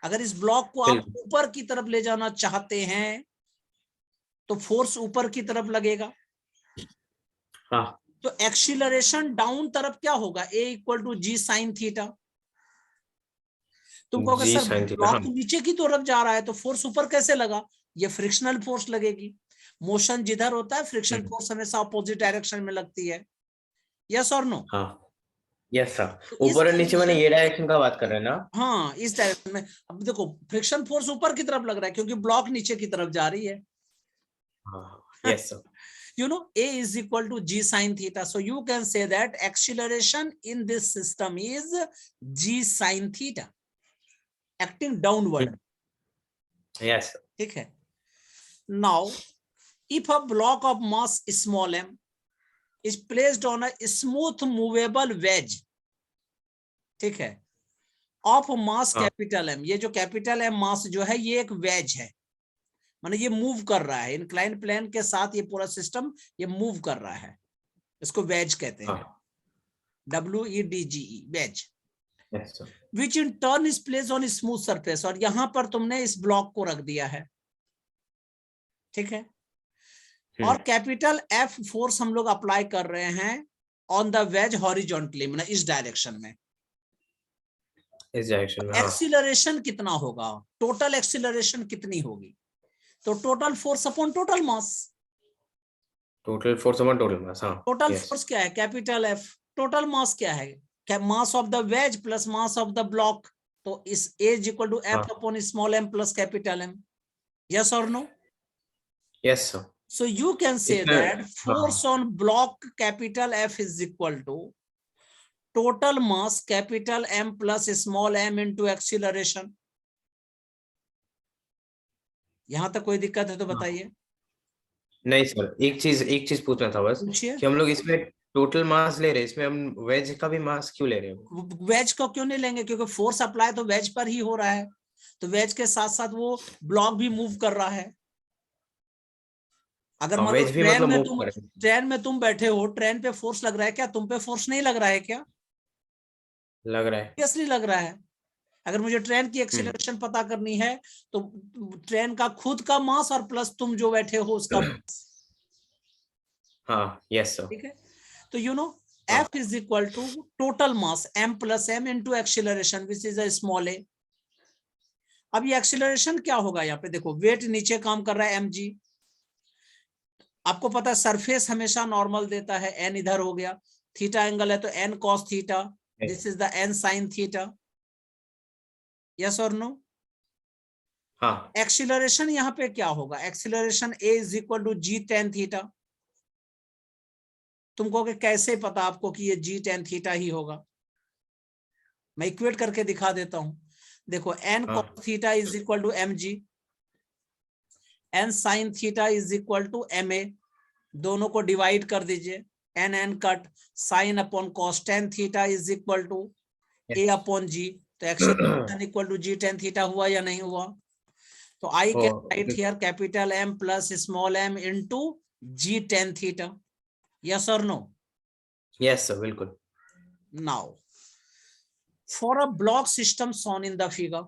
अगर इस ब्लॉक को आप बिल्कुल। ऊपर की तरफ ले जाना चाहते हैं तो फोर्स ऊपर की तरफ लगेगा। हाँ तो एक्सीलरेशन डाउन तरफ क्या होगा a equal to g sine theta. तुम कहोगे जी सर sin theta, ब्लॉक हाँ तो नीचे की तरफ जा रहा है तो फोर्स ऊपर कैसे लगा? ये फ्रिक्शनल फोर्स लगेगी। मोशन जिधर होता है फ्रिक्शन फोर्स हमेशा अपोजिट डायरेक्शन में लगती है। यस और नो? हाँ। Yes sir. तो इस ऊपर और नीचे मैंने ये डायरेक्शन का बात कर रहे हैं ना। हाँ इस डायरेक्शन में। अब देखो फ्रिक्शन फोर्स ऊपर की तरफ लग रहा है क्योंकि ब्लॉक नीचे की तरफ जा रही है। हाँ yes sir. You know a is equal to g sin theta, so you can say that acceleration in this system is g sin theta acting downward। Yes sir. ठीक है। Now if a block of mass small m is placed on a smooth movable wedge, ठीक है, of mass capital M, ये जो कैपिटल M मास जो है ये एक वेज है, माने ये मूव कर रहा है इंक्लाइन प्लेन के साथ, ये पूरा सिस्टम ये मूव कर रहा है, इसको वेज कहते हैं। WEDGE wedge. Yes sir. Which in turn is place on smooth surface, और यहां पर तुमने इस ब्लॉक को रख दिया है। ठीक है। और कैपिटल F फोर्स हम लोग अप्लाई कर रहे हैं ऑन द वेज हॉरिजॉन्टली, मतलब इस डायरेक्शन में। इस डायरेक्शन में। हाँ। एक्सीलरेशन कितना होगा? टोटल एक्सीलरेशन कितनी होगी? तो total force upon total mass. Total force upon total mass. हाँ। Total yes. फोर्स क्या है? Capital F। टोटल मास क्या है? Mass of the wedge plus mass of the block. तो इस A is equal to F upon small m plus capital M। Yes और no? Yes sir. So you can say that force on block capital F is equal to total mass capital M plus small m into acceleration। यहां तक कोई दिक्कत है तो बताइए। नहीं सर, एक चीज पूछना था बस पूछिए। कि हम लोग इसमें टोटल मास ले रहे हैं, इसमें हम वेज का भी मास क्यों ले रहे हैं? वेज को क्यों नहीं लेंगे? क्योंकि फोर्स अप्लाई तो वेज पर ही हो रहा है, तो वेज के साथ साथ वो ब्लॉक भी मूव कर रहा है। अगर मान लो वेज भी मतलब मूव कर रहे हैं। ट्रेन में तुम बैठे हो, ट्रेन पे फोर्स लग रहा है क्या? तुम पे फोर्स नहीं लग रहा है क्या? लग रहा है। यस नहीं लग रहा है। अगर मुझे ट्रेन की एक्सीलरेशन पता करनी है तो ट्रेन का खुद का मास और प्लस तुम जो बैठे हो उसका मास। हाँ यस सर। ठीक है। तो you know F is equal to total mass M plus M into acceleration which is a small a। अब ये एक्सीलरेशन क्या होगा? यहाँ पे देखो वेट नीचे काम कर रहा है mg। आपको पता है सरफेस हमेशा नॉर्मल देता है, n इधर हो गया, थीटा एंगल है तो n cos थीटा, this is the n sin थीटा। यस और नो? हाँ। एक्सीलरेशन यहाँ पे क्या होगा? Acceleration A is equal to g tan थीटा। तुम कहोगे कैसे पता आपको कि ये g tan थीटा ही होगा? मैं इक्वेट करके दिखा देता हूं। देखो n हाँ cos थीटा is equal to mg, n sin थीटा इज इक्वल टू ma, दोनों को डिवाइड कर दीजिए, n cut, sine upon cos tan theta is equal to a upon g, तो acceleration equal to g tan theta हुआ या नहीं हुआ? तो I can write here capital M plus small m into g tan theta, yes और नो? यस सर बिल्कुल। Now for a block system shown in the figure,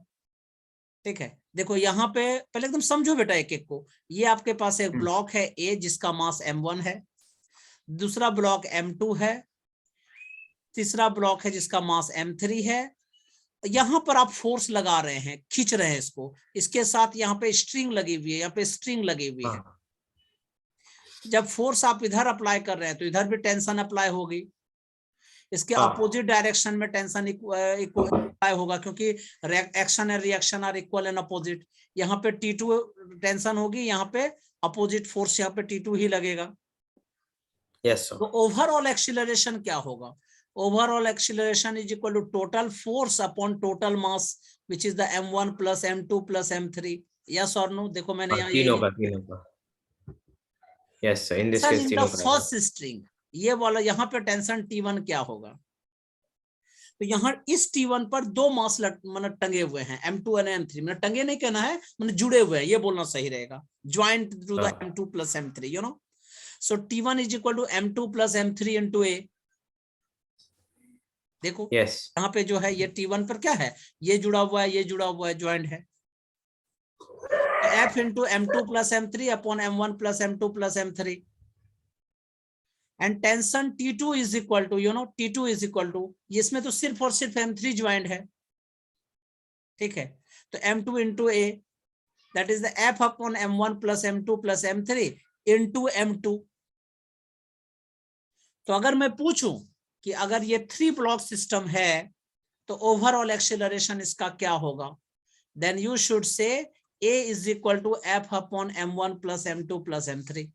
ठीक है, देखो यहाँ पे पहले एकदम समझो बेटा एक एक को। ये आपके पास एक ब्लॉक है A जिसका मास m1 है, दूसरा ब्लॉक m2 है, तीसरा ब्लॉक है जिसका मास m3 है। यहां पर आप फोर्स लगा रहे हैं, खींच रहे हैं इसको, इसके साथ यहाँ पे स्ट्रिंग लगी हुई है, यहाँ पे स्ट्रिंग लगी हुई है। जब फोर्स आप इधर अप्लाई कर रहे हैं तो इधर भी टेंशन अप्लाई होगी, इसके अपोजिट डायरेक्शन में टेंशन अप्लाई होगा, क्योंकि action and reaction are equal and opposite. यहाँ पे T2 टेंशन होगी, यहाँ पे अपोजिट फोर्स यहाँ पे T2 ही लगेगा। Yes sir. तो ओवरऑल एक्सीलरेशन क्या होगा? Overall acceleration is equal to total force upon total mass which is the m1 plus m2 plus m3, yes और नो? देखो मैंने यहाँ तीनों का yes sir, in this case in the तीनों का। फर्स्ट स्ट्रिंग ये वाला यहाँ पे टेंशन T1 क्या होगा? तो यहाँ इस T1 पर दो मास मतलब टंगे हुए हैं, M2 और M3, मतलब टंगे नहीं कहना है, मतलब जुड़े हुए हैं, ये बोलना सही रहेगा, joint to the M2 plus M3, you know. So T1 is equal to M2 plus M3 into A। देखो यहाँ पे जो है ये T1 पर क्या है, ये जुड़ा हुआ है, ये जुड़ा हुआ है, ज्वाइंट है। F into M2 plus M3 upon M1 plus M2 plus M3, and tension T2 is equal to, you know, T2 is equal to, इसमें तो सिर्फ और सिर्फ M3 ज्वाइंट है, ठीक है। तो M2 into A, that is the F upon M1 plus M2 plus M3 into M2। तो अगर मैं पूछूं कि अगर ये 3 ब्लॉक सिस्टम है तो ओवरऑल एक्सेलरेशन इसका क्या होगा, then you should say A is equal to F upon M1 plus M2 plus M3।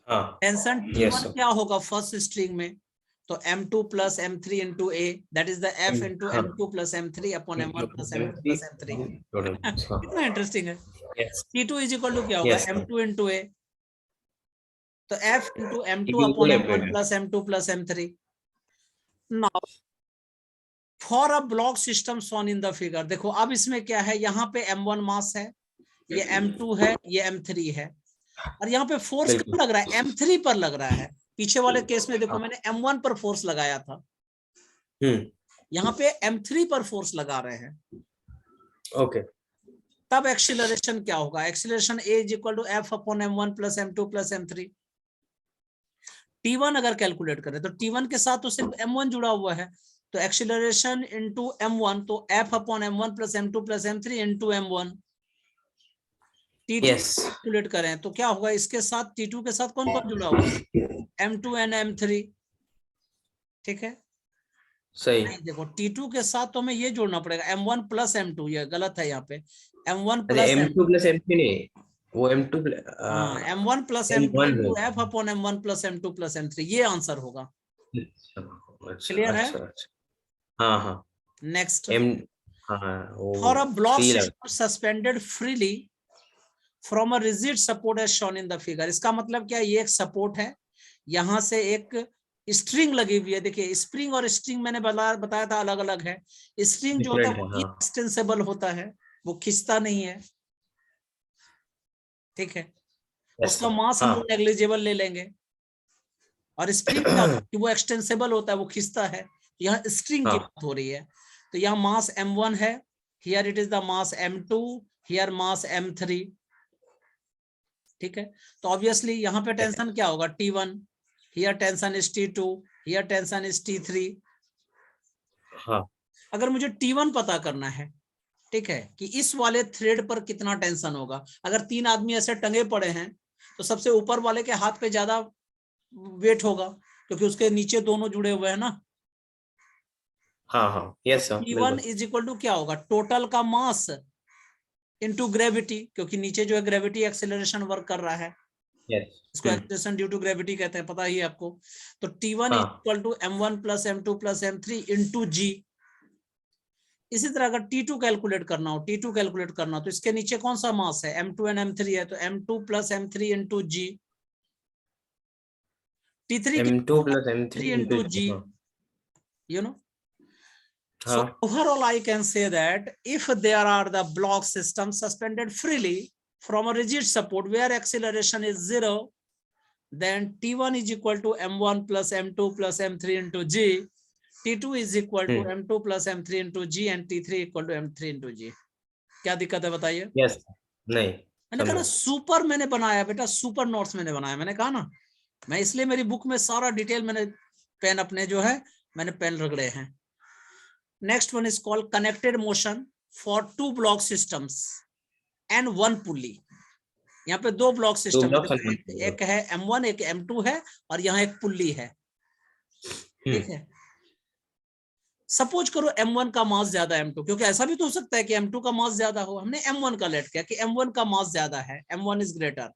Tension T1 क्या होगा फर्स्ट स्ट्रिंग में, तो M2 plus M3 into A, that is the F into M2 plus M3 upon M1 plus M2 plus M3। कितना इंटरेस्टिंग है। T2 इज इक्वल टू क्या होगा, M2 इंटू A, तो F into M2 upon M1 plus M2 plus M3। Now for a block system shown in the figure, देखो अब इसमें क्या है, यहाँ पे M1 मास है, ये M2 है, ये M3 है, और यहाँ पे फोर्स कहाँ लग रहा है, M3 पर लग रहा है। पीछे वाले केस में देखो मैंने M1 पर फोर्स लगाया था, यहाँ पे M3 पर फोर्स लगा रहे हैं। ओके, तब एक्सीलरेशन क्या होगा, acceleration A is equal to F upon M1 plus M2 plus M3। T1 अगर कैलकुलेट करें तो T1 के साथ तो सिर्फ M1 जुड़ा हुआ है, तो एक्सीलरेशन इनटू M1, तो F upon M1 plus M2 plus M3 into M1। T2 calculate करें तो क्या होगा, इसके साथ T2 के साथ कौन कौन जुड़ा हुआ है, M2 एंड M3, ठीक है सही। देखो T2 के साथ तो हमें ये जोड़ना पड़ेगा M1 प्लस M2, ये गलत है यहाँ पे, M1 plus M2 plus M3 नहीं, वो M2 M1 plus M2 into F upon M1 plus M2 plus M3, ये आंसर होगा। क्लियर है? हाँ हाँ। Next, for a block system suspended freely from a rigid support as shown in the figure, इसका मतलब क्या है, ये एक सपोर्ट है, यहां से एक स्ट्रिंग लगी हुई है। देखिए स्प्रिंग और स्ट्रिंग मैंने बताया था अलग अलग है। स्ट्रिंग जो होता है वो एक्सटेंसिबल होता है, वो खिंचता नहीं है, ठीक है, उसका मास हम लोग नेग्लिजिबल ले लेंगे। और स्प्रिंग क्या होता है कि वो एक्सटेंसिबल होता है, वो खिंचता है। यहाँ स्ट्रिंग की बात हो रही है, तो यहाँ मास M1 है, here it is the mass M2, here mass M3, ठीक है। तो ऑब्वियसली यहाँ पे टेंशन क्या होगा, T1, here tension is T2, here tension is T3। अगर मुझे T1 पता करना है, ठीक है, कि इस वाले थ्रेड पर कितना टेंशन होगा, अगर 3 आदमी ऐसे टंगे पड़े हैं तो सबसे ऊपर वाले के हाथ पे ज्यादा वेट होगा, क्योंकि उसके नीचे दोनों जुड़े हुए हैं ना। Yes sir. T1 is equal to क्या होगा, टोटल का मास इनटू ग्रेविटी, क्योंकि नीचे जो है ग्रेविटी एक्सेलरेशन वर्क कर रहा है, इसको एक्सेलरेशन ड्यू टू ग्रेविटी कहते हैं, पता ही है आपको। तो T1 is equal to M1 plus M2 plus M3 into G। इसी तरह अगर T2 कैलकुलेट करना हो, T2 कैलकुलेट करना हो तो इसके नीचे कौन सा मास है, M2 एंड M3 है, तो M2 प्लस M3 इंटू जी, T3 की M2 plus M3 3 into into जी, हाँ you know. So हाँ overall I can say that if there are the block systems suspended freely from a rigid support where acceleration is 0, then T1 is equal to M1 plus M2 plus M3 into G, T2 is equal to M2 plus M3 into G and T3 equal to M3 into G. क्या दिक्कत है बताइए? यस नहीं मैंने कहा ना समझा सुपर मैंने बनाया बेटा, सुपर नोट्स मैंने बनाया, मैंने कहा ना मैं इसलिए मेरी बुक में सारा डिटेल मैंने पेन अपने जो है मैंने पेन रगड़े हैं. Next one is called connected motion for two block systems and one pulley. यहाँ पे दो ब्लॉक सिस्टम है, एक है M1 एक M2 है और यहाँ एक पुल्ली है. ठीक है, सपोज करो M1 का मास ज्यादा M2, क्योंकि ऐसा भी तो हो सकता है कि M2 का मास ज्यादा हो. हमने M1 का लेट किया कि M1 का मास ज्यादा है, M1 इज ग्रेटर,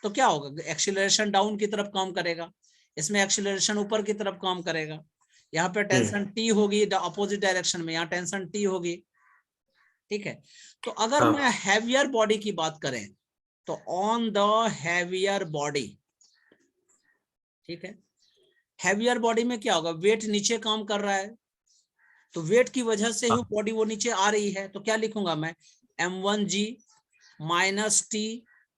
तो क्या होगा, एक्सीलरेशन डाउन की तरफ काम करेगा, इसमें एक्सीलरेशन ऊपर की तरफ काम करेगा. यहाँ पे टेंशन T होगी अपोजिट डायरेक्शन में, यहाँ टेंशन T होगी. ठीक है, तो अगर मैं हैवियर बॉडी की बात करें तो ऑन द हैवियर बॉडी, ठीक है, हैवियर बॉडी में क्या होगा, वेट नीचे काम कर रहा है, तो वेट की वजह से ही बॉडी वो नीचे आ रही है, तो क्या लिखूंगा मैं, M1G minus T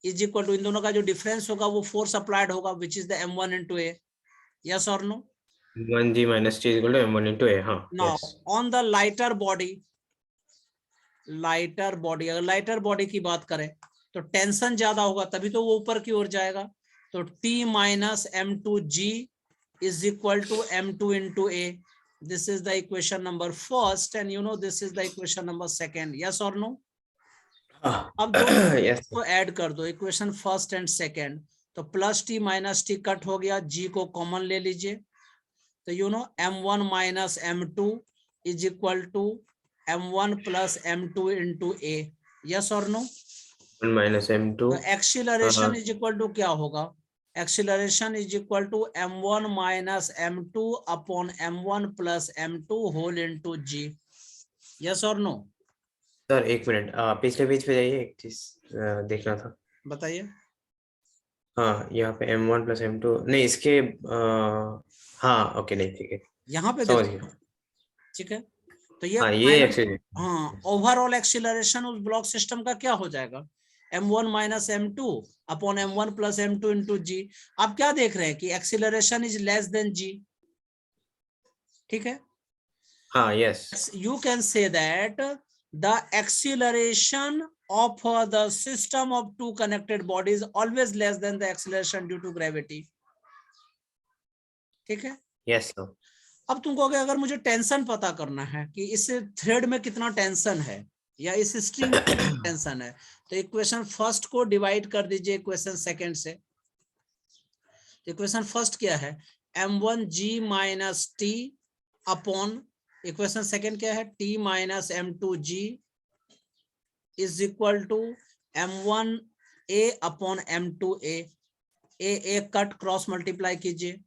is equal to, इन दोनों का जो डिफरेंस होगा वो फोर्स अप्लाइड होगा which is the M1 into A. Yes और no? 1G minus T is equal to M1 into A. हाँ now yes. On the lighter body, lighter body, अगर लाइटर बॉडी की बात करें तो टेंशन ज्यादा होगा तभी तो वो ऊपर की ओर जाएगा, तो T minus M2G is equal to M2 into A. This is the equation number first and you know this is the equation number second. Yes or no? अब दोनों yes. को ऐड कर दो, इक्वेशन फर्स्ट एंड सेकेंड, तो plus T minus T cut हो गया, G को कॉमन ले लीजिए, तो you know M1 minus M2 is equal to M1 plus M2 into A. Yes और नो? 1 minus M2. तो एक्सीलरेशन इज इक्वल टू क्या होगा, acceleration is equal to M1 minus M2 upon M1 plus M2 whole into G. Yes और नो? सर एक मिनट पिछले पेज पे जाइए, एक चीज देखना था. बताइए. हाँ यहाँ पे M1 plus M2 नहीं इसके हाँ ओके नहीं ठीक है यहाँ पे समझ देखो, गया. ठीक है, तो ये हाँ ये एक्चुअली हाँ ओवरऑल एक्सीलरेशन उस ब्लॉक सिस्टम का क्या हो जाएगा, M1 minus M2 upon M1 plus M2 into G. आप क्या देख रहे हैं कि acceleration is less then G. ठीक है, हाँ yes. you can say that the acceleration of the system of two connected bodies always less than the acceleration due to gravity. ठीक है, यस सर. अब तुम कहोगे अगर मुझे टेंशन पता करना है कि इस थ्रेड में कितना टेंशन है या इस स्ट्रिंग में कितना टेंशन है, तो इक्वेशन फर्स्ट को डिवाइड कर दीजिए इक्वेशन सेकंड से. इक्वेशन फर्स्ट क्या है, M1G minus T upon, equation second क्या है, T minus M2G is equal to M1A upon M2A. A cut cross multiply कीजिए,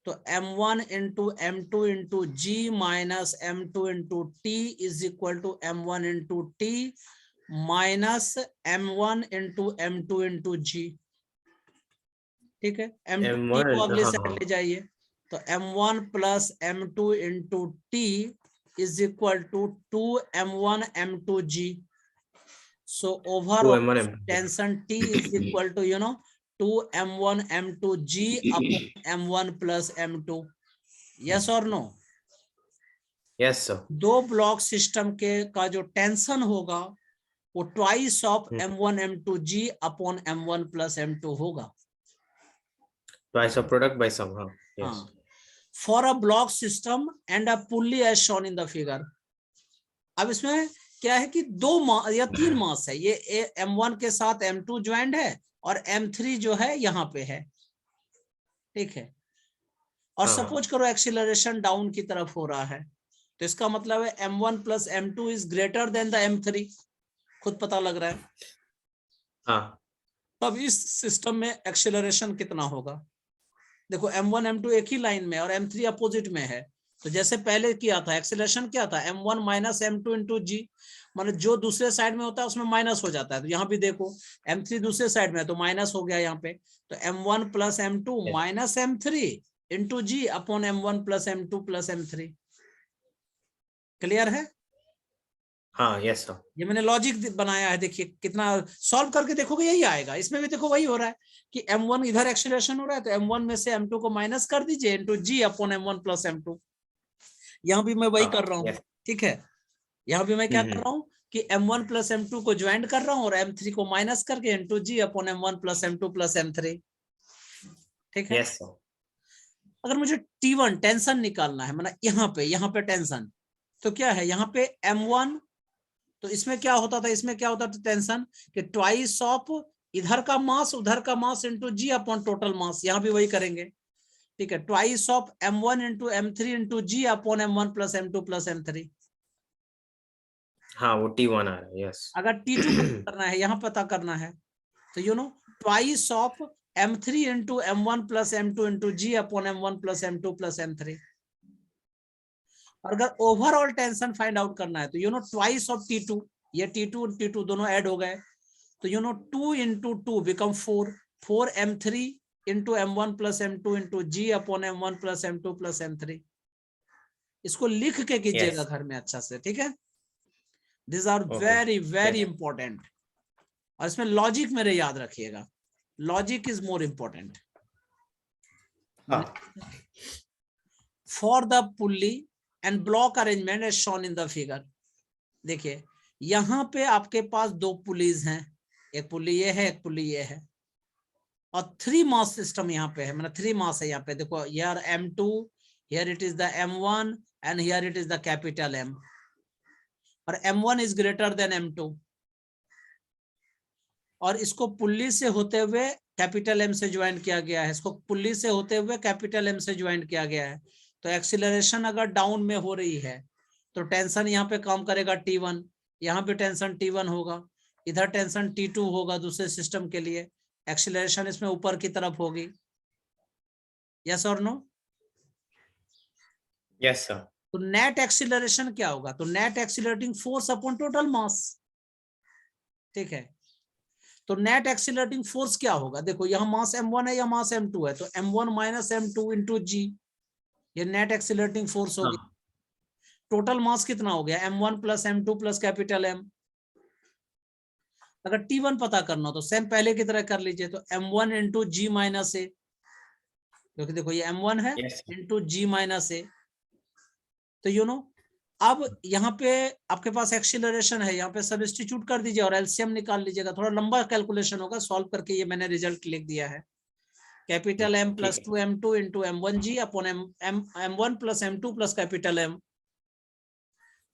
तो M1 into M2 into G minus M2 into T is equal to M1 into T minus M1 into M2 into G. ठीक है, M2 को अगले साइड ले जाइए, तो M1 plus M2 into T is equal to 2M1 M2G. So overall tension T is equal to 2M1 M2G upon M1 plus M2. Yes or no? Yes sir. दो ब्लॉक सिस्टम के का जो टेंशन होगा वो twice of M1 M2G upon M1 plus M2 होगा. Twice of product by sum. हाँ yes. For a block system and a pulley as shown in the figure. अब इसमें क्या है कि दो या तीन मास है, ये M1 के साथ M2 ज्वाइंट है और M3 जो है यहाँ पे है. ठीक है, और सपोज करो एक्सीलरेशन डाउन की तरफ हो रहा है, तो इसका मतलब है M1 plus M2 is greater then the M3. खुद पता लग रहा है. हाँ, तब इस सिस्टम में एक्सीलरेशन कितना होगा, देखो M1 M2 एक ही लाइन में और M3 अपोजिट में है, तो जैसे पहले किया था एक्सीलरेशन क्या था m1 माइनस m2 इंटू जी, मतलब जो दूसरे साइड में होता है उसमें माइनस हो जाता है। तो यहाँ भी देखो m3 दूसरे साइड में है तो माइनस हो गया यहाँ पे, तो m1 plus m2 minus m3 into जी upon m1 plus m2 plus m3। Clear है? हाँ यस सर। ये मैंने लॉजिक बनाया है, देखिए कितना सॉल्व करके देखोगे यही आएगा। इसमें भी देखो वही हो रहा है कि m1 इधर एक्सीलरेशन हो रहा है तो m1 में से m2 को माइनस कर दीजिए इंटू जी अपॉन m1 प्लस m2। यहाँ भी मैं वही कर रहा हूँ, ठीक है। यहाँ भी मैं क्या कर रहा हूँ कि m1 प्लस m2 को ज्वाइन कर रहा हूँ और m3 को माइनस करके इंटू जी upon m1 plus m2 plus m3, ठीक है। Yes sir. अगर मुझे T1 टेंशन निकालना है, मतलब यहाँ पे टेंशन, तो क्या है यहाँ पे m1, तो इसमें क्या होता था, इसमें क्या होता था टेंशन कि ट्वाइस ऑफ इधर का मास उधर का मास इंटू जी अपॉन टोटल मास। यहाँ भी वही करेंगे, ठीक है। Twice of m1 into m3 into ji upon m1 plus m2 plus m3। हाँ वो T1 आ रहा है यस। अगर T2 पता करना है, यहाँ पता करना है, तो you know twice of m3 into m1 plus m2 into ji upon m1 plus m2 plus m3। और अगर ओवरऑल टेंशन फाइंड आउट करना है तो you know twice of T2, ये T2 दोनों ऐड हो गए, तो you know 2 into 2 become 4 m3 into m1 plus m2 into ji upon m1 plus m2 plus m3। इसको लिख के कीजिएगा घर में अच्छा से, ठीक है। This are very very important, और इसमें लॉजिक मेरे याद रखिएगा, logic is more important. For the pulley and block arrangement as shown in the figure. देखिए यहाँ पे आपके पास दो पुलीज हैं, एक पुली ये है एक पुली ये है, और 3 मास सिस्टम यहाँ पे है, मतलब 3 मास है यहाँ पे। देखो here m2, here it is the m1 and here it is the capital M, और m1 is greater then m2, और इसको पुल्ली से होते हुए कैपिटल M से ज्वाइन किया गया है, इसको पुल्ली से होते हुए कैपिटल M से ज्वाइन किया गया है। तो एक्सीलरेशन अगर डाउन में हो रही है तो टेंशन यहाँ पे काम करेगा T1, यहाँ पे टेंशन T1 होगा, इधर टेंशन T2 होगा दूसरे सिस्टम के लिए, एक्सीलरेशन इसमें ऊपर की तरफ होगी। यस और नो? Yes sir. तो नेट एक्सीलरेशन क्या होगा, तो net accelerating force upon total मास, ठीक है। तो नेट एक्सीलरेटिंग फोर्स क्या होगा, देखो यहाँ मास m1 है या मास m2 है, तो m1 माइनस m2 इंटू जी, ये नेट एक्सीलरेटिंग फोर्स होगी। टोटल मास कितना हो गया m1 plus m2 plus capital M। अगर T1 पता करना हो तो सेम पहले की तरह कर लीजिए, तो m1 इंटू जी माइनस ए, क्योंकि देखो ये m1 है इंटू जी माइनस ए, तो यू नो अब यहाँ पे आपके पास एक्सीलरेशन है, यहाँ पे सब्स्टिट्यूट कर दीजिए और एलसीएम निकाल लीजिएगा। थोड़ा लंबा कैलकुलेशन होगा, सॉल्व करके ये मैंने रिजल्ट लिख दिया है। Capital M plus 2m2 into m1g upon m1 plus m2 plus capital M।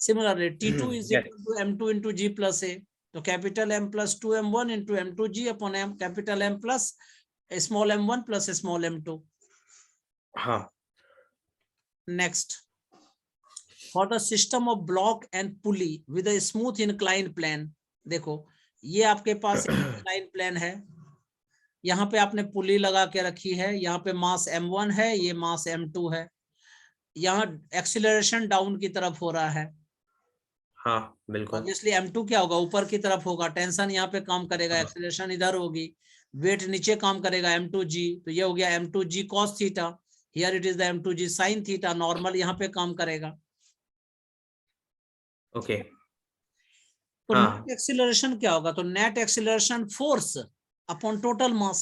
Similarly T2 is equal to m2 into ji plus a, तो capital M plus 2m1 into m2g upon capital M plus small m1 plus small m2। हाँ next, for the system of block and pulley with a smooth inclined plane। देखो ये आपके पास inclined plane है, यहाँ पे आपने पुली लगा के रखी है, यहाँ पे मास m1 है, ये मास m2 है, यहाँ एक्सीलरेशन डाउन की तरफ हो रहा है। हाँ बिल्कुल। ऑब्वियसली m2 क्या होगा, ऊपर की तरफ होगा, टेंशन यहाँ पे काम करेगा, एक्सीलरेशन इधर होगी, वेट नीचे काम करेगा m2g, तो ये हो गया m2g cos theta, here it is the m2g sin theta, normal यहाँ पे काम करेगा। ओके तो नेट एक्सीलरेशन क्या होगा, तो net acceleration force upon total मास।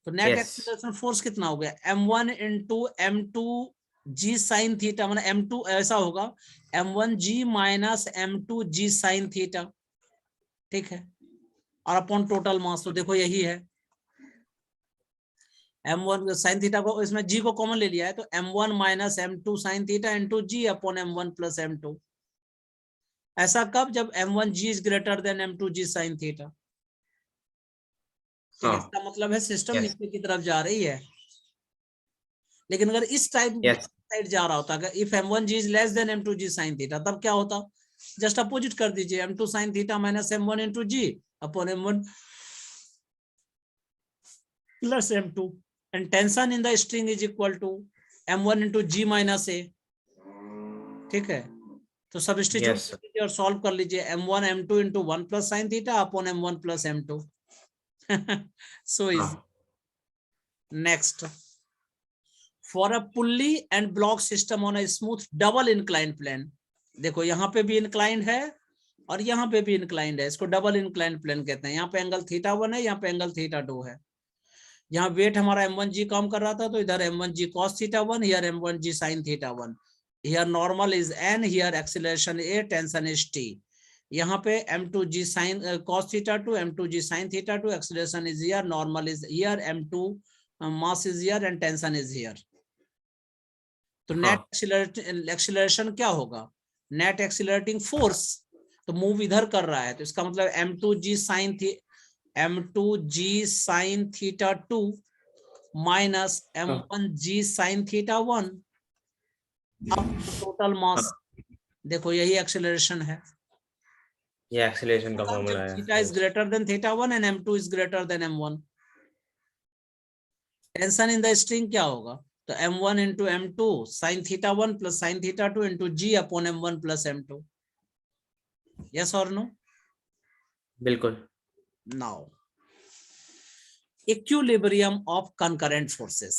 तो नेट एक्सीलरेशन फोर्स कितना हो गया m1 इंटू m2 जी साइन थीटा, मतलब m2 ऐसा होगा m1g माइनस m2 जी साइन थीटा, ठीक है, और अपॉन टोटल मास। तो देखो यही है m1 साइन थीटा को, इसमें g को कॉमन ले लिया है, तो m1 minus m2 sine theta into जी अपॉन m1 प्लस m2। ऐसा कब, जब m1g is greater than m2g sin theta, ठीक है। इसका मतलब है सिस्टम नीचे की तरफ जा रही है। लेकिन अगर इस टाइप साइड जा रहा होता, अगर if m1g is less than m2g sin theta, तब क्या होता, जस्ट अपोजिट कर दीजिए, m2 sin theta minus m1 into ji upon m1 plus m2, and tension in the string is equal to m1 into g minus a, ठीक है। तो सब्स्टिट्यूट Yes, sir. और सॉल्व कर लीजिए, m1 m2 इंटू 1 plus sine theta upon m1 plus m2। So easy. Next, for a pulley and block system on a smooth double inclined plane, देखो यहाँ पे भी इंक्लाइंड है और यहाँ पे भी इंक्लाइंड है, इसको डबल इंक्लाइंड प्लेन कहते हैं। यहाँ पे एंगल θ1 है, यहाँ पे एंगल θ2 है। यहाँ वेट हमारा m1g काम कर रहा था, तो इधर m1g cos θ1, here m1g sin θ1, here normal is n, here acceleration a, tension is t। यहाँ पे m2g sin cos θ2, m2g sin θ2, acceleration is here, normal is here, m2 mass is here and tension is here. तो नेट एक्सीलरेशन क्या होगा? नेट एक्सीलरेटिंग फोर्स, तो मूव इधर कर रहा है, तो इसका मतलब m2g sin θ2 minus m1g sin θ1 अब टोटल मास। देखो यही एक्सीलरेशन है, ये एक्सीलरेशन का फॉर्मूला है। Theta is greater than θ1 and m2 is greater than m1। Tension in the string क्या होगा? तो m1 into m2 sin θ1 plus sin θ2 into g upon m1 plus m2। Yes और नो? बिल्कुल। Now equilibrium of concurrent forces,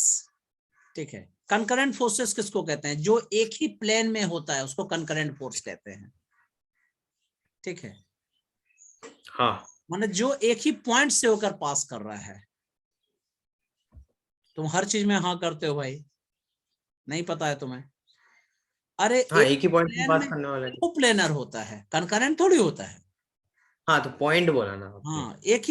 ठीक है। कंकरेंट फोर्सेस किसको कहते हैं? जो एक ही प्लेन में होता है उसको कंकरेंट फोर्स कहते हैं, ठीक है। हाँ, माने जो एक ही पॉइंट से होकर पास कर रहा है। तुम हर चीज में हाँ करते हो भाई, नहीं पता है तुम्हें? अरे हाँ, एक ही पॉइंट प्लेन बात में करने वाला है। को प्लेनर होता है, कंकरेंट थोड़ी होता है। हाँ, तो पॉइंट बोला ना आपने। हाँ, एक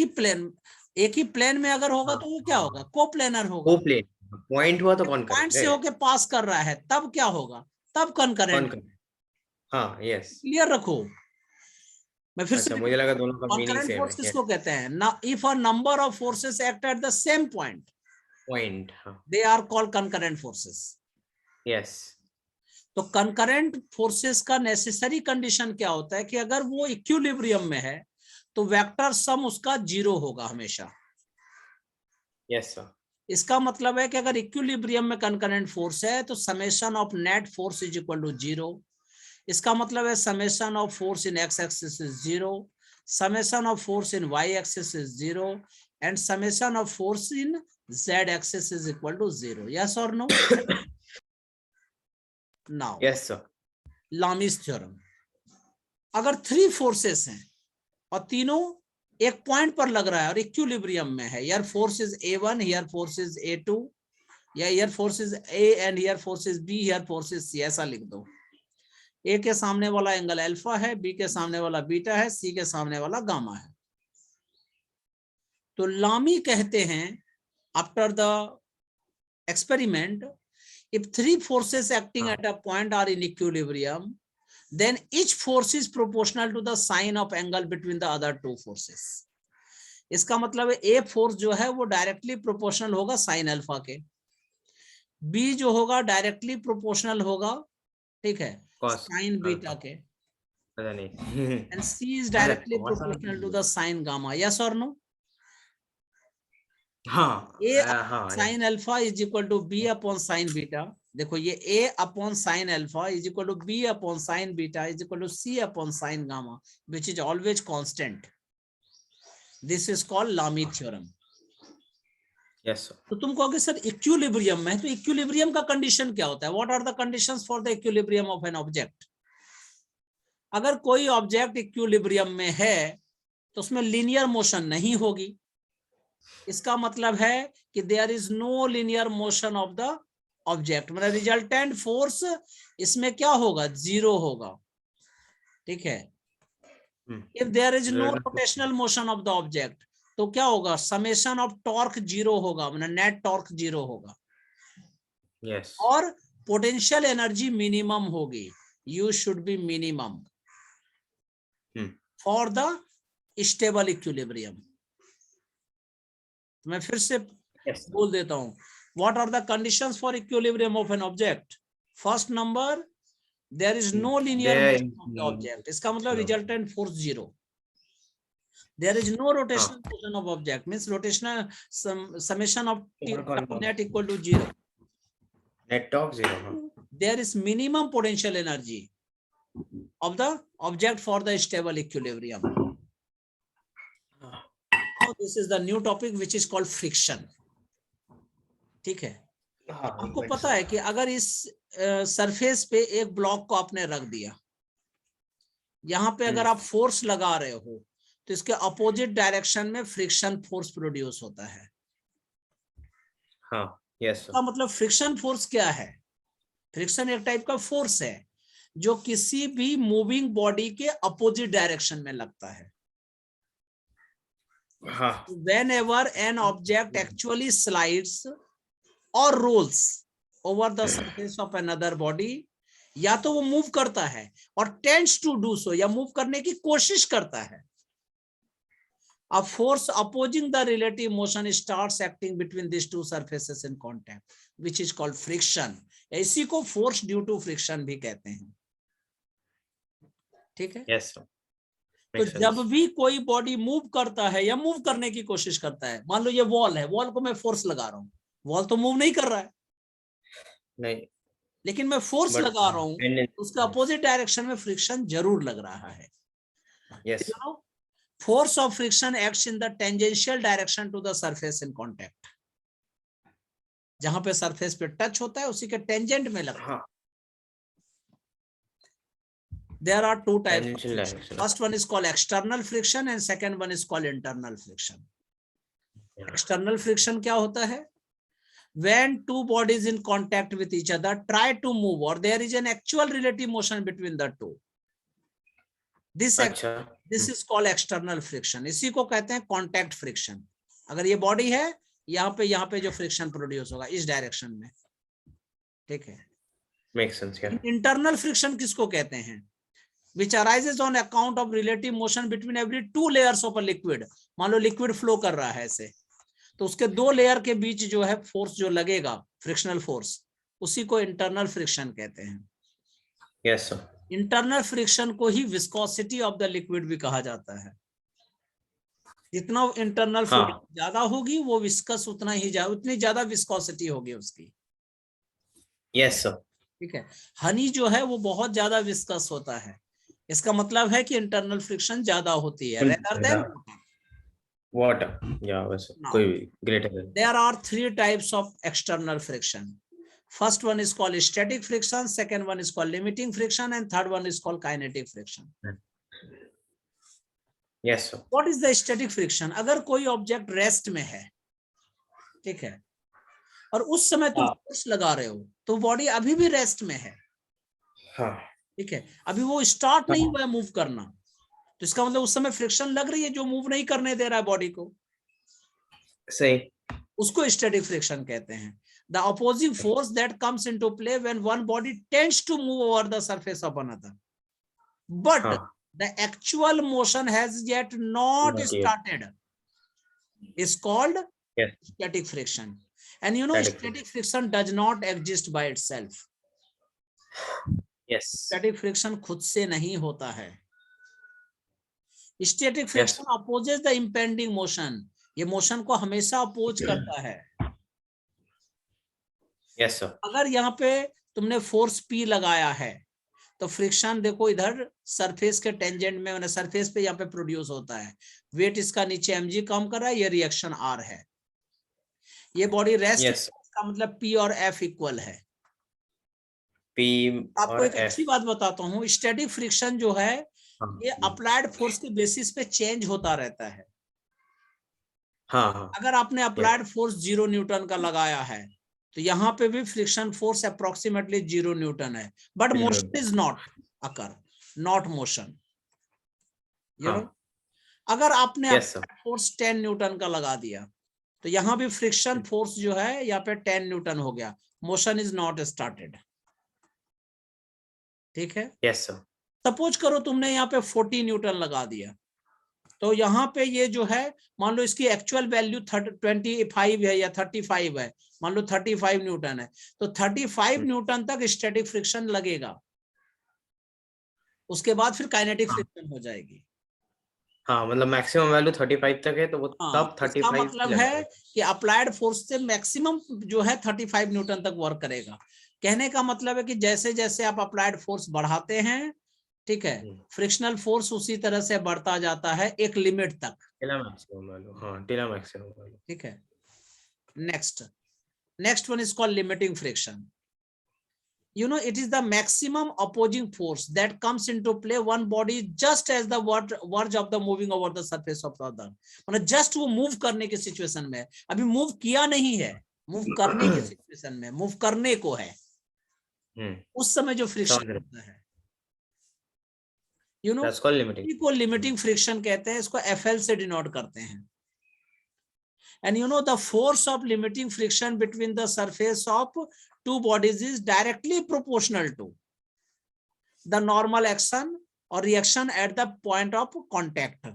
ही प्लेन में अगर होगा हाँ, तो वो क्या होगा? को प्लेनर होगा। वो प्लेन पॉइंट हुआ तो कौन पॉइंट से करेंगे? होके पास कर रहा है तब क्या होगा? तब कौन कंकरेंट। करेंगे? हाँ, यस। क्लियर रखो। मैं फिर से अच्छा, मुझे लगा दोनों का मीनिंग कंकरेंट सेम फोर्स है। किसको कहते हैं ना? If a number of forces act at the same point point, हाँ, they are called concurrent forces. Yes. तो कंकरेंट फोर्सेस का नेसेसरी कंडीशन क्या होता है कि अगर वो इक्विलिब्रियम में है तो वेक्टर सम उसका 0 होगा हमेशा। Yes sir. इसका मतलब है कि अगर इक्विलिब्रियम में कंकरेंट फोर्स है तो summation of net force is equal to 0। इसका मतलब है summation of force in X axis is 0, summation of force in Y axis is 0 and summation of force in Z axis is equal to 0। Yes और no? Now yes sir. Lami's theorem, अगर 3 फोर्सेस हैं और तीनों एक पॉइंट पर लग रहा है और इक्विलिब्रियम में है, यार force is A1, here force is A2, या here force is A and here force is B, here force is C, ऐसा लिख दो। A के सामने वाला एंगल अल्फा है, B के सामने वाला बीटा है, C के सामने वाला गामा है। तो लामी कहते हैं after the experiment, if 3 forces acting at a point are in equilibrium, then each force is proportional to the sine of angle between the other 2 forces. इसका मतलब है A फोर्स जो है वो डायरेक्टली प्रोपोर्शनल होगा साइन अल्फा के, B जो होगा डायरेक्टली प्रोपोर्शनल होगा, ठीक है, साइन बीटा के, पता नहीं। And C is directly proportional to the sine gamma. Yes or no? हाँ, A हाँ, sine alpha is equal to B upon sine beta. देखो ये A upon sine alpha is equal to B upon sine beta is equal to C upon sine gamma, which is always constant. This is called Lami's theorem. Yes sir. तो तुम कहोगे सर इक्विलिब्रियम में, तो इक्विलिब्रियम का कंडीशन क्या होता है? What are the conditions for the equilibrium of an object? अगर कोई ऑब्जेक्ट इक्विलिब्रियम में है तो उसमें लीनियर मोशन नहीं होगी। इसका मतलब है कि there is no linear motion of the object, मतलब रिजल्टेंट फोर्स इसमें क्या होगा? 0 होगा, ठीक है। If there is no rotational motion of the object तो क्या होगा? समेशन ऑफ टॉर्क 0 होगा, मतलब नेट टॉर्क 0 होगा। यस। और पोटेंशियल एनर्जी मिनिमम होगी, you should be minimum for the stable equilibrium. मैं फिर से बोल देता हूं, what are the conditions for equilibrium of an object? First number, there is no linear motion of the object, इसका मतलब resultant force 0। There is no rotational motion of object, means rotational summation of net equal to 0। Net torque 0. हाँ. There is minimum potential energy of the object for the stable equilibrium. Now this is the new topic which is called friction. ठीक है. हाँ, आपको makes पता है sense. कि अगर इस सरफेस पे एक ब्लॉक को आपने रख दिया, यहाँ पे अगर आप फोर्स लगा रहे हो तो इसके अपोजिट डायरेक्शन में फ्रिक्शन फोर्स प्रोड्यूस होता है. हाँ, yes sir. इसका मतलब फ्रिक्शन फोर्स क्या है? फ्रिक्शन एक टाइप का फोर्स है जो किसी भी मूविंग बॉडी के अपोजिट डायरेक्शन में लगता है. हाँ. Whenever an object actually slides or rolls over the surface of another body, या तो वो मूव करता है और tends to do so, या मूव करने की कोशिश करता है, a force opposing the relative motion starts acting between these two surfaces in contact, which is called friction. इसी को force due to friction भी कहते हैं. ठीक है. Yes sir. तो Makes जब sense. भी कोई बॉडी मूव करता है या मूव करने की कोशिश करता है, मान लो ये वॉल है, वॉल को मैं फोर्स लगा रहा हूँ, वॉल तो मूव नहीं कर रहा है, नहीं. लेकिन मैं फोर्स But लगा रहा हूँ, tendency- उसके अपोजिट डायरेक्शन में फ्रिक्शन जरूर लग रहा है. Yes. Force of friction acts in the tangential direction to the surface in contact. जहां पे सरफेस पे टच होता है उसी के टेंजेंट में लगता है. हाँ. There are two types of Tangential friction. direction. First one is called external friction and second one is called internal friction. Yeah. External friction क्या होता है? When two bodies in contact with each other try to move or there is an actual relative motion between the two. अच्छा. This is called external friction. इसी को कहते हैं contact friction. अगर ये बॉडी है, यहाँ पे जो फ्रिक्शन प्रोड्यूस होगा इस डायरेक्शन में. ठीक है. Makes sense. Yeah. Internal friction किसको कहते हैं? Which arises on account of relative motion between every two layers of a liquid. मान लो लिक्विड फ्लो कर रहा है ऐसे, तो उसके दो लेयर के बीच जो है फोर्स जो लगेगा, फ्रिक्शनल फोर्स, उसी को इंटरनल फ्रिक्शन कहते हैं. Yes sir. इंटरनल फ्रिक्शन को ही विस्कोसिटी ऑफ द लिक्विड भी कहा जाता है. जितना इंटरनल फ्रिक्शन ज्यादा होगी वो विस्कस उतना ही उतनी ज्यादा विस्कोसिटी होगी उसकी. Yes sir. ठीक है. हनी जो है वो बहुत ज्यादा विस्कस होता है, इसका मतलब है कि इंटरनल फ्रिक्शन ज्यादा होती है rather than water. Yeah, वैसे कोई भी greater than. There are three types of external friction. First one is called static friction, second one is called limiting friction, and third one is called kinetic friction. Yes sir. What is the static friction? अगर कोई ऑब्जेक्ट रेस्ट में है, ठीक है, और उस समय तुम फोर्स लगा रहे हो तो बॉडी अभी भी रेस्ट में है. हाँ. ठीक है. अभी वो स्टार्ट नहीं हुआ है मूव करना, तो इसका मतलब उस समय फ्रिक्शन लग रही है जो मूव नहीं करने दे रहा है बॉडी को. सही. उसको स्टैटिक फ्रिक्शन कहते हैं. The opposing force that comes into play when one body tends to move over the surface of another, but the actual motion has yet not started, is called static friction. And you know, static friction does not exist by itself. Yes. Static friction खुद से नहीं होता है. Static friction opposes the impending motion. ये मोशन को हमेशा अपोज करता है. Yes sir. अगर यहाँ पे तुमने फोर्स P लगाया है तो फ्रिक्शन देखो इधर सरफेस के टेंजेंट में, सरफेस पे यहाँ पे प्रोड्यूस होता है. वेट इसका नीचे mg कम कर रहा है, ये रिएक्शन R है. ये बॉडी रेस्ट, इसका मतलब P और F इक्वल है. P आपको एक अच्छी बात बताता हूँ, स्टैटिक फ्रिक्शन जो है ये अप्लाइड फोर्स के बेसिस पे चेंज होता रहता है. हाँ. अगर आपने अप्लाइड फोर्स 0 न्यूटन का लगाया है तो यहाँ पे भी फ्रिक्शन फोर्स अप्रोक्सीमेटली 0 न्यूटन है, but motion is not occur, not motion. अगर आपने फोर्स 10 न्यूटन का लगा दिया तो यहाँ भी फ्रिक्शन फोर्स जो है यहाँ पे 10 न्यूटन हो गया, मोशन इज नॉट स्टार्टेड. ठीक है. Yes sir. सपोज करो तुमने यहाँ पे 40 न्यूटन लगा दिया, तो यहाँ पे ये जो है मान लो इसकी एक्चुअल वैल्यू 25 है या 35 है, मान लो 35 न्यूटन है, तो 35 न्यूटन तक स्टैटिक फ्रिक्शन लगेगा. उसके बाद फिर काइनेटिक फ्रिक्शन हो जाएगी. हाँ मतलब मैक्सिमम वैल्यू 35 तक है, तो वो हाँ, तब इसका 35 मतलब लग है जाएगा। कि अप्लाइड फोर्स से मैक्सिमम जो है 35 न्यूटन तक वर्क करेगा। कहने का मतलब है कि जैसे जैसे आप अप्लाइड फोर्स बढ़ाते हैं, ठीक है, फ्रिक्शनल फोर्स उसी तरह से बढ़ता जाता है एक लिमिट तक। टिला मैक्सिमम वैल्यू, हाँ टिला मैक्सिमम वैल्यू। ठीक है, next one is called limiting friction. You know, it is the maximum opposing force that comes into play one body just as the verge of the moving over the surface of the other। मतलब जस्ट वो मूव करने की सिचुएशन में, अभी मूव किया नहीं है, मूव करने की सिचुएशन में, मूव करने को है, उस समय जो फ्रिक्शन होता है, यू नो, को लिमिटिंग फ्रिक्शन कहते हैं। इसको FL से डिनोट करते हैं। And you know, the force of limiting friction between the surface of two bodies is directly proportional to the normal action or reaction at the point of contact।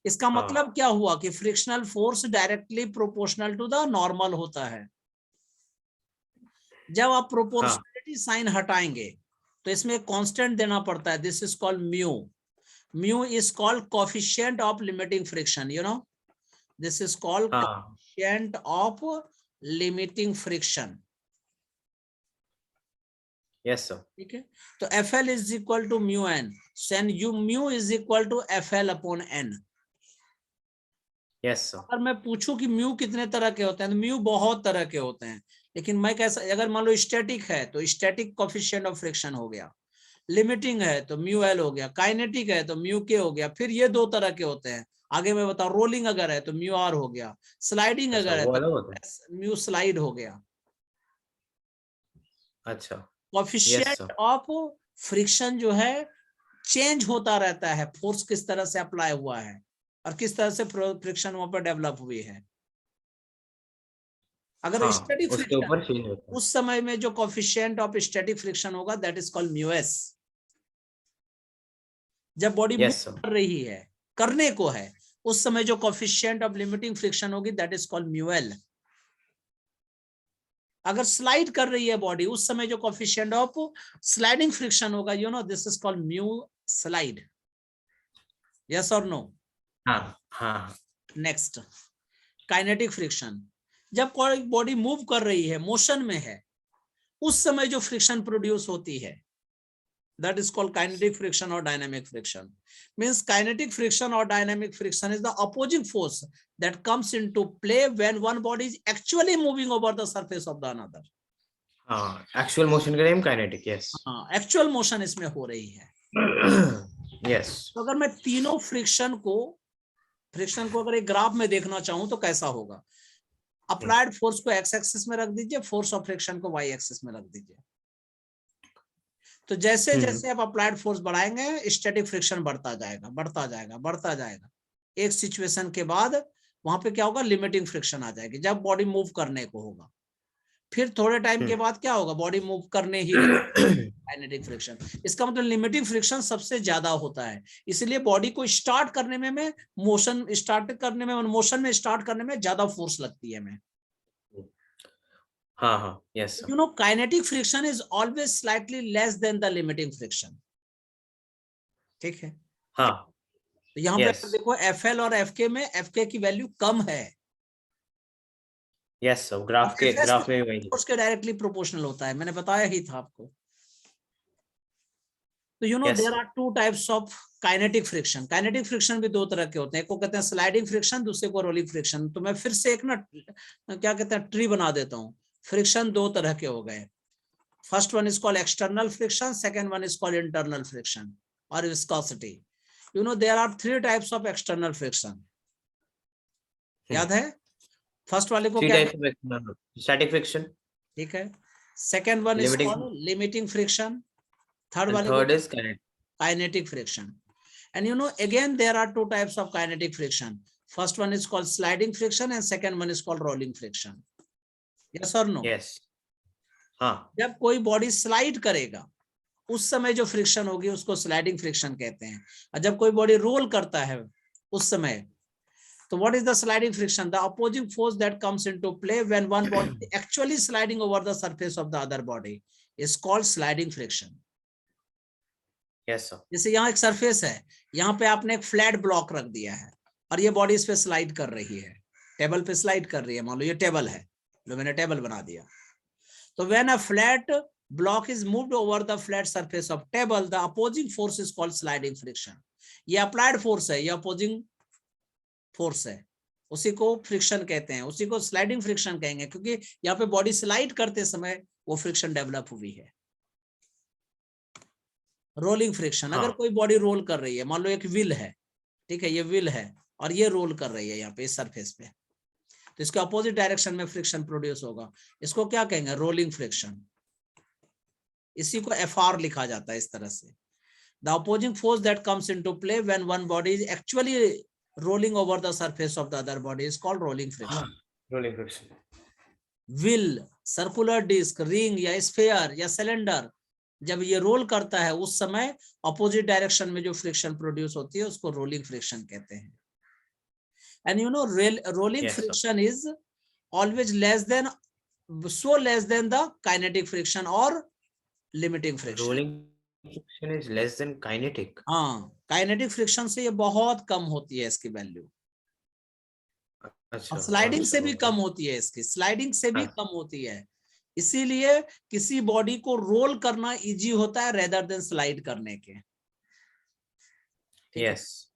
इसका मतलब क्या हुआ कि frictional force directly proportional to the normal होता है। जब आप प्रोपोर्शनलिटी साइन हटाएंगे तो इसमें कांस्टेंट देना पड़ता है। This is called mu. Mu is called coefficient of limiting friction. You know, this is called coefficient of limiting friction। yes sir। ठीक है, तो FL is equal to mu n, then u mu is equal to FL upon n। yes sir। अगर मैं पूछूं कि म्यू कितने तरह के होते हैं, तो म्यू बहुत तरह के होते हैं, लेकिन मैं कैसा, अगर मान लो स्टैटिक है तो स्टैटिक कोएफिशिएंट ऑफ फ्रिक्शन हो गया, लिमिटिंग है तो म्यू एल हो गया, काइनेटिक है तो म्यू के हो गया। फिर ये दो तरह के होते हैं, आगे मैं बताऊं, रोलिंग अगर है तो म्यू आर हो गया, स्लाइडिंग अगर है तो म्यू स्लाइड हो गया। अच्छा, कोएफिशिएंट ऑफ फ्रिक्शन जो है चेंज होता रहता है, फोर्स किस तरह से अप्लाई हुआ है और किस तरह से फ्रिक्शन वहां पर डेवलप हुई है। अगर स्टैटिक फ्रिक्शन, उस समय में जो कोएफिशिएंट ऑफ स्टैटिक फ्रिक्शन होगा that is called mu S. जब बॉडी मूव कर रही है, करने को है, उस समय जो कोएफिशिएंट ऑफ लिमिटिंग फ्रिक्शन होगी that is called mu L. अगर स्लाइड कर रही है बॉडी, उस समय जो कोएफिशिएंट ऑफ स्लाइडिंग फ्रिक्शन होगा, you know, this is called mu slide. Yes और नो? हाँ। Next, kinetic friction. जब कोई बॉडी मूव कर रही है, मोशन में है, उस समय जो फ्रिक्शन प्रोड्यूस होती है that is called kinetic friction or dynamic friction। means kinetic friction or dynamic friction is the opposing force that comes into play when one body is actually moving over the surface of the another। Actual motion के time kinetic. Yes, actual motion इसमें हो रही है। यस। तो अगर मैं तीनों फ्रिक्शन को अगर एक ग्राफ में देखना चाहूं तो कैसा होगा? अप्लाइड फोर्स को x एक्सिस में रख दीजिए, फोर्स ऑफ फ्रिक्शन को y एक्सिस में रख दीजिए। तो जैसे जैसे आप अप्लाइड फोर्स बढ़ाएंगे, स्टैटिक फ्रिक्शन बढ़ता जाएगा, बढ़ता जाएगा, बढ़ता जाएगा। एक सिचुएशन के बाद वहां पे क्या होगा? लिमिटिंग फ्रिक्शन आ जाएगी, जब बॉडी मूव करने को होगा। फिर थोड़े टाइम के बाद क्या होगा? बॉडी मूव करने ही काइनेटिक फ्रिक्शन। इसका मतलब लिमिटिंग फ्रिक्शन सबसे ज्यादा होता है, इसलिए बॉडी को स्टार्ट करने में मोशन में स्टार्ट करने में ज्यादा फोर्स लगती है हमें। हाँ, yes. You know, kinetic friction is always slightly less than the limiting friction। ठीक है, तो यहाँ पे देखो FL और FK में FK की वैल्यू कम है। यस सर, ग्राफ में भी वही उसके डायरेक्टली प्रोपोर्शनल होता है, मैंने बताया ही था आपको। तो you know, there are two types of kinetic friction. Kinetic friction भी दो तरह के होते हैं, एक को कहते हैं स्लाइडिंग फ्रिक्शन, दूसरे को रोलिंग फ्रिक्शन। तो मैं फिर से एक ना क्या कहते हैं, ट्री बना देता हूँ। फ्रिक्शन दो तरह के हो गए। First one is called external friction, second one is called internal friction और viscosity. You know, there are three types of external friction. याद है? फर्स्ट वाले को क्या? Static friction. ठीक है। Second one is called limiting friction. Third वाले को is kinetic friction. And you know, again there are two types of kinetic friction. First one is called sliding friction and second one is called rolling friction। Yes or no? Yes। हाँ। जब कोई बॉडी स्लाइड करेगा उस समय जो फ्रिक्शन होगी उसको स्लाइडिंग फ्रिक्शन कहते हैं, और जब कोई बॉडी रोल करता है उस समय, तो what is the sliding friction? The opposing force that comes into play when one body is actually sliding over the surface of the other body is called sliding friction। Yes sir, जैसे यहाँ एक सरफेस है, यहाँ पे आपने एक फ्लैट ब्लॉक रख दिया है और ये बॉडी इस पे स्लाइड कर रही है, टेबल पे स्लाइड कर रही है, मान लो ये टेबल है, लो मैंने टेबल बना दिया। तो when a flat block is moved over the flat surface of table, the opposing force is called sliding friction. ये applied force है, ये opposing force है, उसी को फ्रिक्शन कहते हैं, उसी को स्लाइडिंग फ्रिक्शन कहेंगे, क्योंकि यहाँ पे बॉडी स्लाइड करते समय वो फ्रिक्शन डेवलप हुई है। रोलिंग फ्रिक्शन, अगर कोई बॉडी रोल कर रही है, मान लो एक व्हील है, ठीक है, ये व्हील है और ये रोल कर रही है यहाँ पे इस सरफेस पे, तो इसके अपोजिट डायरेक्शन में फ्रिक्शन प्रोड्यूस होगा, इसको क्या कहेंगे, रोलिंग फ्रिक्शन। इसी को FR लिखा जाता है इस तरह से। The opposing force that comes into play when one body is actually rolling over the surface of the other body is called rolling friction. Rolling friction. Wheel, circular disc, ring या स्फीयर या सिलेंडर, जब ये रोल करता है उस समय अपोजिट डायरेक्शन में जो फ्रिक्शन प्रोड्यूस होती है उसको रोलिंग फ्रिक्शन कहते हैं। And you know rolling friction is always less than the kinetic friction और limiting friction. Rolling friction is less than kinetic. हाँ, काइनेटिक फ्रिक्शन से ये बहुत कम होती है इसकी वैल्यू। अच्छा, स्लाइडिंग से भी कम होती है, इसकी स्लाइडिंग से भी कम होती है, इसीलिए किसी बॉडी को रोल करना इजी होता है रेदर देन स्लाइड करने के। यस,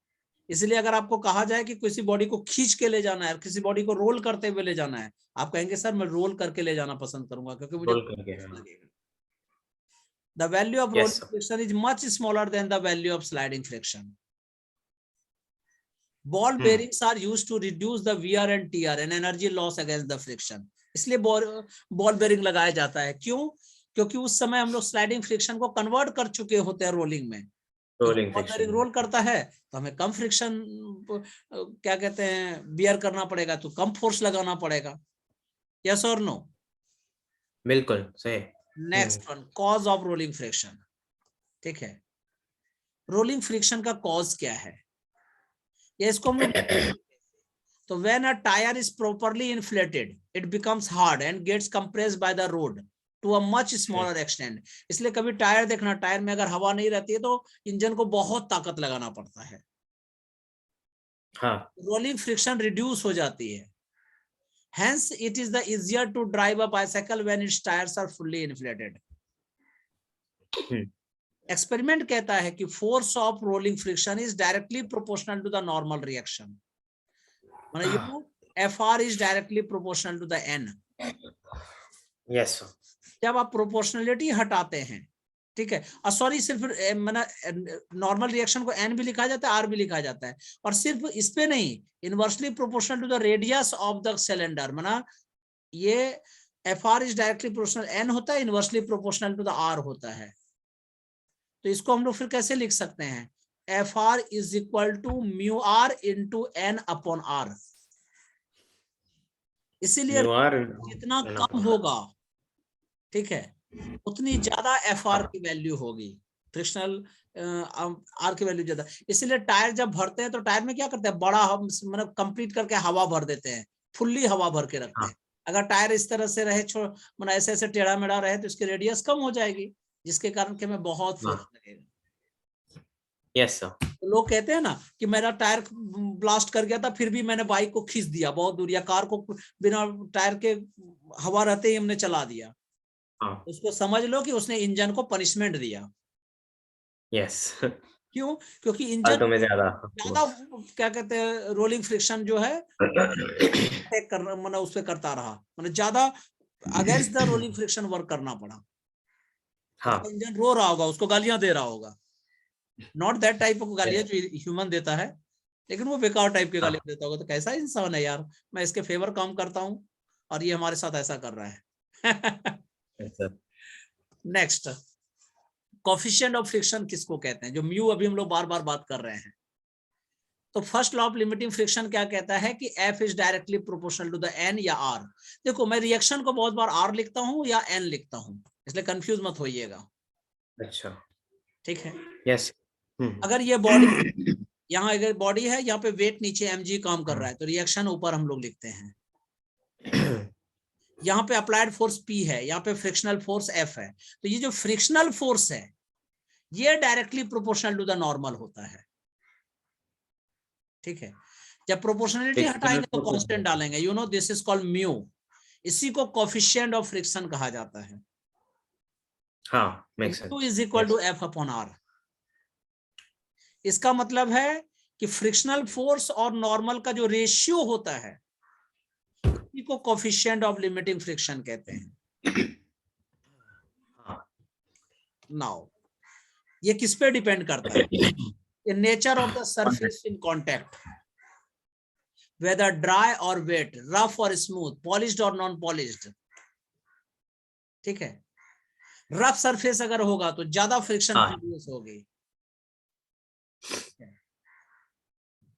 इसलिए अगर आपको कहा जाए कि किसी बॉडी को खींच के ले जाना है, किसी बॉडी को रोल करते हुए ले जाना है, आप कहेंगे सर मैं रोल करके ले जाना पसंद करूंगा क्योंकि मुझे लगेगा। The value of rolling friction is much smaller than the value of sliding friction. Ball bearings are used to reduce the wear and tear and energy loss against the friction. इसलिए बॉल बेरिंग लगाया जाता है, क्यों? क्योंकि उस समय हम लोग स्लाइडिंग फ्रिक्शन को कन्वर्ट कर चुके होते हैं रोलिंग में। रोलिंग बॉल बेरिंग रोल करता है तो हमें कम फ्रिक्शन क्या कहते हैं बियर करना पड़ेगा, तो कम फोर्स लगाना पड़ेगा। यस और नो? बिल्कुल सही। Next one, cause of rolling friction. ठीक है, रोलिंग फ्रिक्शन का कॉज क्या है, ये इसको हम लोग तो when a tire is properly inflated it becomes hard and gets compressed by the road to a much smaller extent. इसलिए कभी टायर देखना, टायर में अगर हवा नहीं रहती है तो इंजन को बहुत ताकत लगाना पड़ता है। हाँ, रोलिंग फ्रिक्शन रिड्यूस हो जाती है, hence it is the easier to drive a bicycle when its tires are fully inflated. Experiment कहता है कि force of rolling friction is directly proportional to the normal reaction, मतलब FR is directly proportional to the N। Yes, जब आप प्रोपोर्शनलिटी हटाते हैं, ठीक है, और सॉरी सिर्फ नॉर्मल रिएक्शन को N भी लिखा जाता है, R भी लिखा जाता है, और सिर्फ इस पे नहीं, inversely proportional to the radius of the cylinder, माना ये FR is directly proportional N होता है, inversely proportional to the R होता है। तो इसको हम लोग फिर कैसे लिख सकते हैं, FR is equal to mu R into N upon R। इसीलिए जितना कम होगा, ठीक है, उतनी ज्यादा FR की वैल्यू होगी, फ्रिक्शनल R की वैल्यू ज्यादा। इसलिए टायर जब भरते हैं तो टायर में क्या करते हैं, बड़ा हम मतलब कंप्लीट करके हवा भर देते हैं, फुल्ली हवा भर के रखते हैं। अगर टायर इस तरह से रहे, मतलब ऐसे ऐसे टेढ़ा मेढ़ा रहे तो इसकी रेडियस कम हो जाएगी, जिसके कारण कि हमें बहुत फोर्स लगेगा। Yes sir. तो लोग कहते हैं ना कि मेरा टायर ब्लास्ट कर गया था फिर भी मैंने बाइक को खींच दिया बहुत दूर, या कार को बिना टायर के हवा रहते ही हमने चला दिया। उसको समझ लो कि उसने इंजन को पनिशमेंट दिया। यस, क्यों? क्योंकि इंजन में ज्यादा क्या कहते हैं, रोलिंग फ्रिक्शन जो है अटैक कर, मतलब उस पर करता रहा, मतलब ज्यादा against the rolling friction work करना पड़ा। हाँ, इंजन रो रहा होगा, उसको गालियां दे रहा होगा, नॉट दैट टाइप ऑफ गालियां जो ह्यूमन देता है, लेकिन वो बेकार टाइप के गालियां देता होगा। तो कैसा इंसान है यार, मैं इसके फेवर काम करता हूं और ये हमारे साथ ऐसा कर रहा है। नेक्स्ट, कोफिशिएंट ऑफ फ्रिक्शन किसको कहते हैं, जो म्यू अभी हम लोग बार बार बात कर रहे हैं। तो first law of limiting friction क्या कहता है कि F is directly proportional to the N या R। देखो मैं रिएक्शन को बहुत बार R लिखता हूं या N लिखता हूं, इसलिए कंफ्यूज मत होइएगा। अच्छा, ठीक है। यस, अगर ये बॉडी यहाँ अगर बॉडी है, यहाँ पे वेट नीचे mg काम कर रहा है, तो रिएक्शन ऊपर हम लोग लिखते हैं। यहाँ पे अप्लाइड फोर्स P है, यहाँ पे फ्रिक्शनल फोर्स F है। तो ये जो फ्रिक्शनल फोर्स है ये directly proportional to the normal होता है, ठीक है। जब प्रोपोर्शनलिटी हटाएंगे तो कांस्टेंट डालेंगे, you know this is called mu, इसी को कोफिशिएंट ऑफ फ्रिक्शन कहा जाता है। हाँ, makes mu sense. Is equal Yes. To F upon R. इसका मतलब है कि फ्रिक्शनल फोर्स और नॉर्मल का जो रेशियो होता है उसी को कोफिशिएंट ऑफ लिमिटिंग फ्रिक्शन कहते हैं। नाउ ये किस पे डिपेंड करता है? The nature of the surface in contact, whether dry or wet, rough or smooth, polished or non-polished, ठीक है। रफ सरफेस अगर होगा तो ज्यादा फ्रिक्शन हाँ। प्रोड्यूस होगी,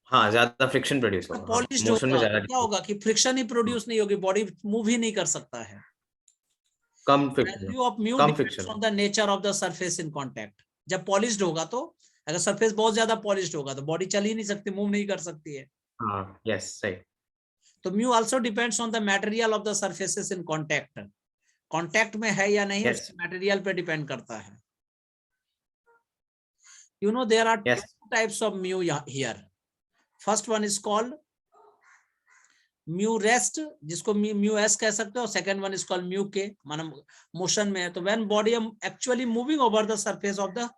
हाँ, ज्यादा फ्रिक्शन प्रोड्यूस होगा। पॉलिश्ड मोशन में होगा ज्यादा तो क्या होगा कि फ्रिक्शन ही प्रोड्यूस नहीं होगी, बॉडी मूव ही नहीं कर सकता है। कम फ्रिक्शन, वैल्यू ऑफ म्यू कम depends friction. On the nature of the surface in contact. जब पॉलिश्ड होगा तो, अगर सरफेस बहुत ज्यादा पॉलिश्ड होगा तो बॉडी चल ही नहीं सकती, मूव नहीं कर सकती है। हाँ, यस, सही। तो mu also depends on the material of the surfaces in contact. Contact में है या नहीं, Yes. उसके मटेरियल पे डिपेंड करता है। You know there are Yes. two types of mu here. First one is called mu rest, जिसको mu s कह सकते हो, second one is called mu k, माना मोशन में है। तो when body actually moving over the surface of the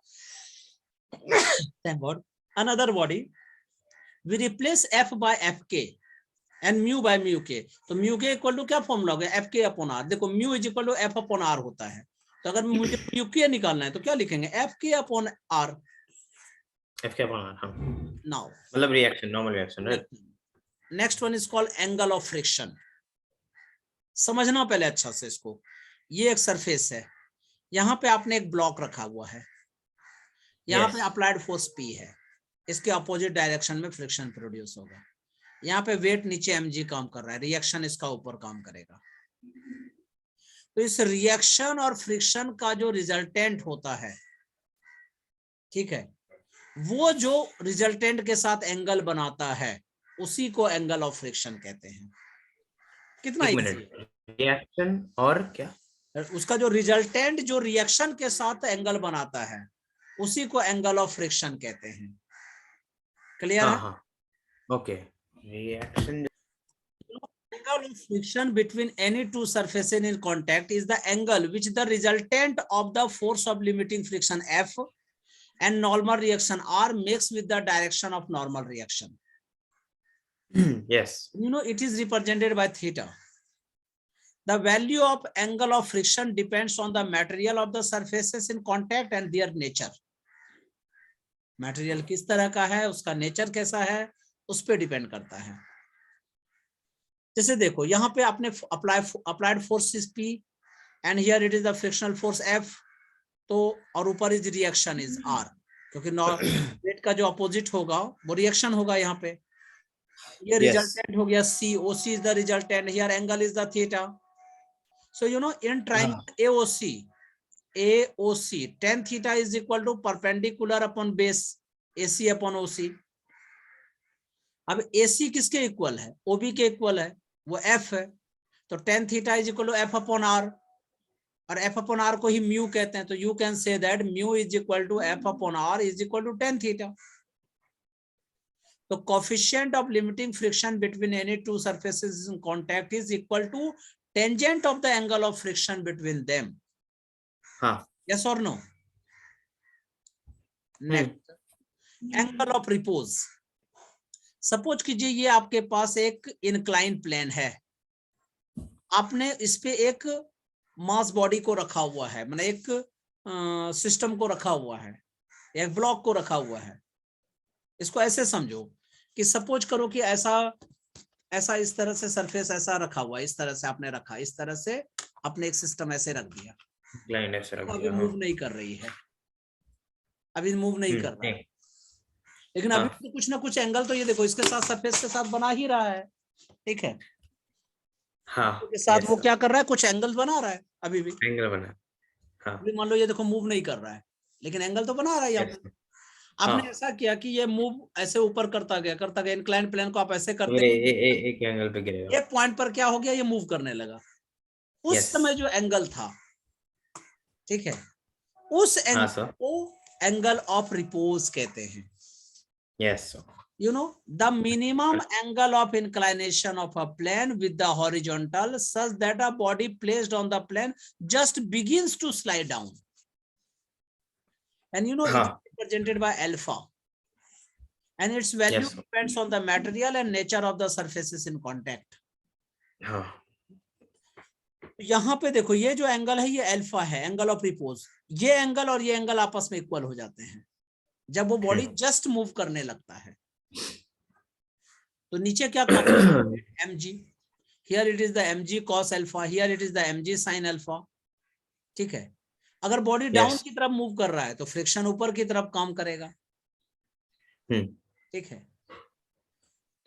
thank God another body, we replace f by fk and mu by mu k। तो mu k इक्वल टू क्या फॉर्मूला हो गया, f k अपॉन r। देखो mu is equal to f upon r होता है, तो अगर मुझे mu k निकालना है तो क्या लिखेंगे, f k upon r। F के अपॉन, हाँ, नाउ मतलब reaction, normal reaction, right? Next one is called angle of friction. समझना पहले अच्छा से इसको। ये एक सरफेस है, यहाँ पे आपने एक ब्लॉक रखा हुआ है, यहाँ पे अप्लाइड फोर्स P है, इसके अपोजिट डायरेक्शन में फ्रिक्शन प्रोड्यूस होगा। यहाँ पे वेट नीचे mg काम कर रहा है, रिएक्शन इसका ऊपर काम करेगा। तो इस रिएक्शन और फ्रिक्शन का जो रिजल्टेंट होता है, ठीक है, वो जो रिजल्टेंट के साथ एंगल बनाता है उसी को एंगल ऑफ फ्रिक्शन कहते हैं। कितना एक इजी मिनट, रिएक्शन और क्या? है, उसका जो रिजल्टेंट जो रिएक्शन के साथ एंगल बनाता है उसी को एंगल ऑफ फ्रिक्शन कहते हैं। क्लियर है? हाँ, okay. Reaction, Angle of friction between any two surfaces in contact is the angle which the resultant of the force of limiting friction F and normal reaction R makes with the direction of normal reaction. yes. You know, it is represented by theta. The value of angle of friction depends on the material of the surfaces in contact and their nature. Material किस तरह का है, उसका नेचर कैसा है, उस पर डिपेंड करता है। जैसे देखो यहाँ पे आपने applied force is P and here it is the frictional force F, तो और ऊपर इज रिएक्शन इज R, क्योंकि वेट का जो अपोजिट होगा वो रिएक्शन होगा। यहाँ पे ये रिजल्टेंट हो गया C, OC is the resultant, here angle is the theta. So you no in triangle AOC tan theta is equal to perpendicular upon base AC upon OC। अब AC किसके इक्वल है, OB के इक्वल है, वो F है, तो tan theta is equal to F upon R, और F upon R को ही म्यू कहते हैं। तो you can say that mu is equal to F upon R is equal to tan theta। तो coefficient of limiting friction between any two surfaces in contact is equal to tangent of the angle of friction between them। हाँ, yes or no? Next, angle of repose. Suppose कीजिए ये आपके पास एक इंक्लाइन प्लेन है, आपने इस पे एक मास बॉडी को रखा हुआ है, मतलब एक सिस्टम को रखा हुआ है, एक ब्लॉक को रखा हुआ है। इसको ऐसे समझो कि सपोज करो कि ऐसा इस तरह से सरफेस ऐसा रखा हुआ है, इस तरह से आपने रखा, इस तरह से आपने एक सिस्टम ऐसे रख दिया, लाइन ऐसे रख अभी दिया, मूव हाँ। नहीं कर रही है, अभी मूव नहीं कर रहा है, लेकिन अभी तो कुछ ना कुछ एंगल तो ये देखो इसके साथ सरफेस के साथ बना ही रहा है, ठीक है। हाँ, के साथ वो क्या कर रहा है, कुछ एंगल बना रहा है अभी भी, एंगल बना, हाँ। अभी मान लो ये देखो मूव नहीं कर रहा है लेकिन एंगल तो बना रहा है यहाँ पे। आपने ऐसा किया कि ये मूव ऐसे ऊपर करता गया, इंक्लाइन प्लेन को आप ऐसे करते एक एंगल पे गिरेगा, एक पॉइंट पर क्या हो गया, ये मूव करने लगा। उस समय जो एंगल था, ठीक है, उस एंगल को एंगल ऑफ रिपोज कहते हैं। Yes, sir. You know, the minimum angle of inclination of a plane with the horizontal such that a body placed on the plane just begins to slide down. And you know, हाँ. it's represented by alpha. And its value Yes, sir. depends on the material and nature of the surfaces in contact. हाँ. यहाँ पे देखो, ये जो एंगल है ये अल्फा है, एंगल ऑफ रिपोज। ये एंगल और ये एंगल आपस में इक्वल हो जाते हैं जब वो बॉडी जस्ट मूव करने लगता है। तो नीचे क्या mg, here it is the mg cos alpha, here it is the mg sin alpha। ठीक है, अगर बॉडी डाउन की तरफ मूव कर रहा है तो फ्रिक्शन ऊपर की तरफ काम करेगा। ठीक है,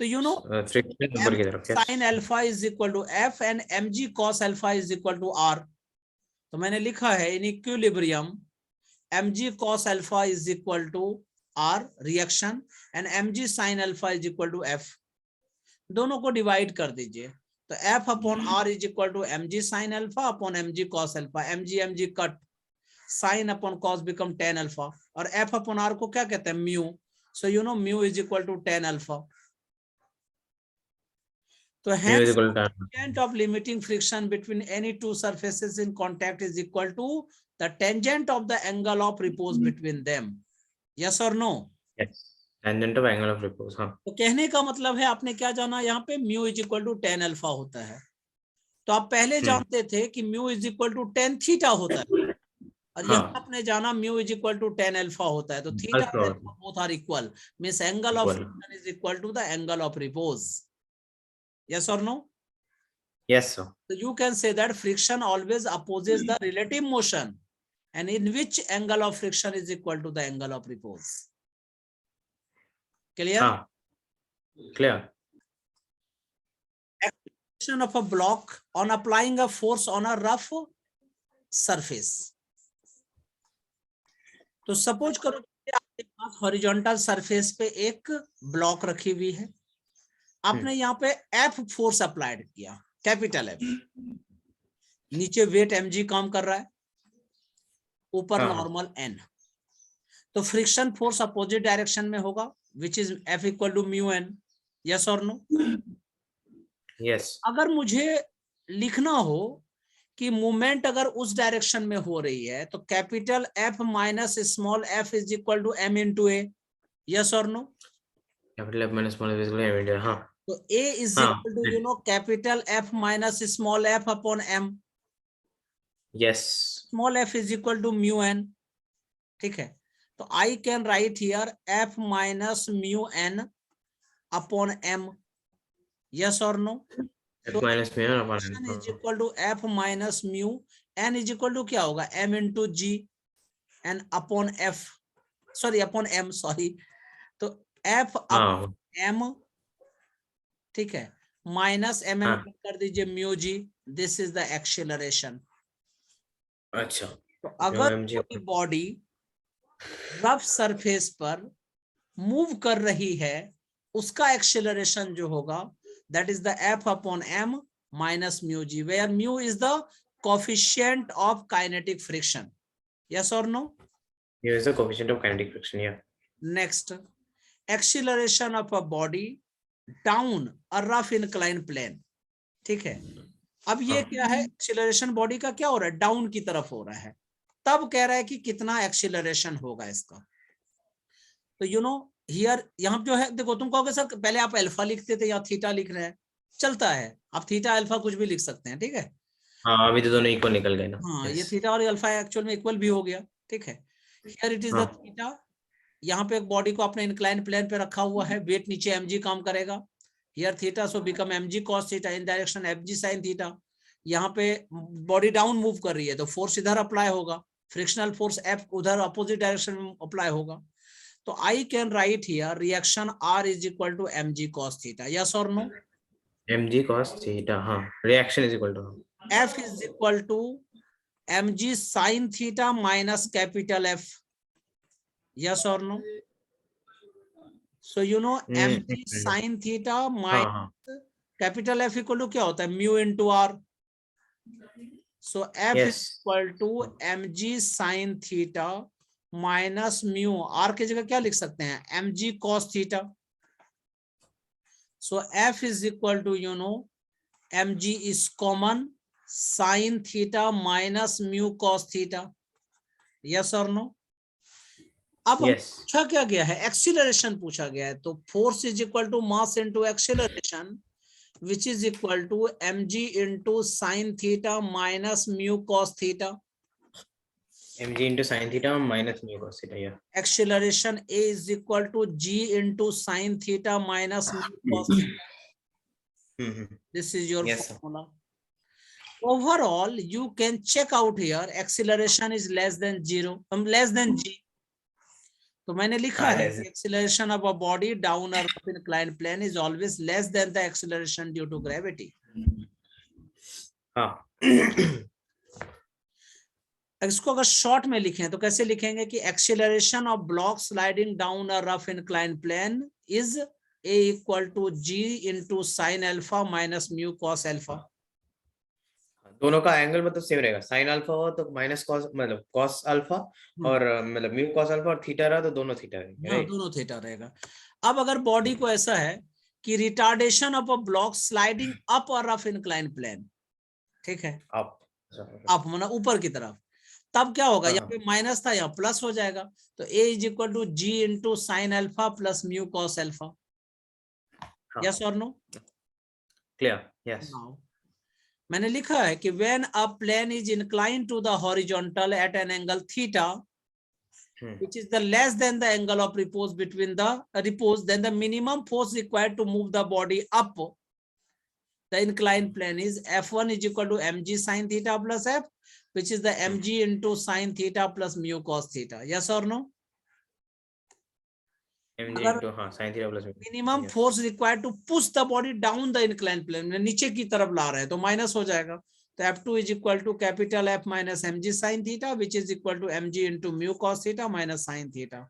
तो यू नो फ्रिक्शन ऊपर की तरफ, sin alpha is equal to f and mg cos alpha is equal to r। तो मैंने लिखा है in equilibrium mg cos alpha is equal to r reaction and mg sin alpha is equal to f। दोनों को डिवाइड कर दीजिए, तो f upon r is equal to mg sin alpha upon mg cos alpha। mg cut, sin upon cos become tan alpha, और f अपॉन r को क्या कहते हैं, mu. So you know mu is equal to tan alpha। तो hence tangent of limiting friction between any two surfaces in contact is equal to the tangent of the angle of repose between them। yes or no? Yes, tangent of angle of repose। हाँ, तो कहने का मतलब है आपने क्या जाना, यहाँ पे mu is equal to tan alpha होता है। तो आप पहले जानते थे कि mu is equal to tan theta होता है, और यहाँ आपने जाना mu is equal to tan alpha होता है। तो theta both are equal, means angle of friction is equal to the angle of repose. yes or no? Yes, sir. So you can say that friction always opposes the relative motion, and in which angle of friction is equal to the angle of repose। clear? हाँ, clear. Action of a block on applying a force on a rough surface। तो सपोज करो कि आपके पास हॉरिजॉन्टल सरफेस पे एक ब्लॉक रखी हुई है, आपने यहाँ पे F फोर्स अप्लाइड किया, कैपिटल F। नीचे वेट mg काम कर रहा है, ऊपर नॉर्मल n। तो फ्रिक्शन फोर्स अपोजिट डायरेक्शन में होगा, which is F equal to mu n। Yes और नो? Yes. अगर मुझे लिखना हो कि मूवमेंट अगर उस डायरेक्शन में हो रही है तो capital F minus small f is equal to m into A. Yes और no? Capital F minus small f is equal to m into, हाँ। तो A is equal to you know capital F minus small f upon m। Yes. Small f is equal to mu n। ठीक है, तो I can write here F minus mu n upon m। Yes और no? F minus mu n upon n, is equal to F minus mu n is equal to क्या होगा, m into g and upon f, sorry upon m, sorry. तो F अपॉन m, ठीक है, माइनस m कर दीजिए mu g, this is the acceleration. अच्छा, तो अगर कोई बॉडी रफ सरफेस पर मूव कर रही है, उसका एक्सेलरेशन जो होगा that is the F upon m minus mu g, where mu is the coefficient of kinetic friction। yes or no? Mu is the coefficient of kinetic friction, yeah। Next, acceleration of a body down a rough inclined plane। ठीक है, अब ये क्या है, एक्सीलरेशन बॉडी का क्या हो रहा है, डाउन की तरफ हो रहा है। तब कह रहा है कि कितना एक्सीलरेशन होगा इसका। तो यू नो हियर, यहाँ जो है देखो, तुम कहोगे सर पहले आप अल्फा लिखते थे या थीटा लिख रहे हैं, चलता है, आप थीटा अल्फा कुछ भी लिख सकते हैं। ठीक है, हाँ, अभी तो दोनों इक्वल निकल गए ना। हाँ, ये थीटा और अल्फा एक्चुअल में इक्वल भी हो गया। ठीक है, here it is the theta. यहाँ पे एक बॉडी को आपने इंक्लाइन प्लेन पे रखा हुआ है, वेट नीचे mg काम करेगा। Here theta, so become mg cos theta in direction fg sin theta. यहाँ पे बॉडी डाउन मूव कर रही है तो फोर्स इधर अप्लाई होगा, फ्रिक्शनल फोर्स F उधर अपोजिट डायरेक्शन में अप्लाई होगा। तो I can write here reaction R is equal to mg cos theta. Yes और नो? mg cos थीटा, हाँ, reaction is equal to F is equal to mg sin theta minus capital F। Yes और no? So you know mg sin theta minus capital F equal to क्या होता है, mu into R. So F is equal to mg sin theta minus mu, R की जगह क्या लिख सकते हैं, M G cos theta. So F is equal to you know M G is common sine theta minus mu cos theta. Yes और नो. अब हम Yes. पूछा क्या गया है, एक्सीलरेशन पूछा गया है. तो force is equal to mass into acceleration which is equal to mg into sin theta minus mu cos theta. mg into sin theta minus mu cos theta. Yeah. Acceleration a is equal to g into sin theta minus mu cos theta. This is your Yes, sir. formula. Overall, you can check out here acceleration is less than 0, less than g. तो मैंने लिखा है less. acceleration of a body down or up inclined plane is always less than the acceleration due to gravity. हाँ. इसको अगर शॉर्ट में लिखें तो कैसे लिखेंगे कि acceleration of block sliding down a rough incline plane is A equal to G into sine alpha minus mu cos alpha. दोनों का एंगल मतलब सेम रहेगा. साइन अल्फा हो तो माइनस कॉस मतलब कॉस अल्फा, और मतलब म्यू कॉस अल्फा, और थीटा रहा तो दोनों थीटा रहेंगे. हाँ, दोनों थीटा रहेगा. अब अगर बॉडी को ऐसा है कि retardation of a block sliding up a rough incline plane, ठीक है, अप मतलब ऊपर की तरफ, तब क्या होगा, यहाँ पे माइनस था यहाँ प्लस हो जाएगा. तो a is equal to G into sine alpha plus mu cos alpha. Yes और नो. क्लियर. यस. मैंने लिखा है कि when a plane is inclined to the horizontal at an angle theta which is the less than the angle of repose between the repose, then the minimum force required to move the body up the inclined plane is f1 is equal to mg sin theta plus f, which is the mg into sin theta plus mu cos theta. Yes or no. mg into sin theta plus minimum force required to push the body down the inclined plane, नीचे की तरफ ला रहे हैं तो माइनस हो जाएगा. तो f2 is equal to capital F minus mg sin theta, which is equal to mg into mu cos theta minus sin theta.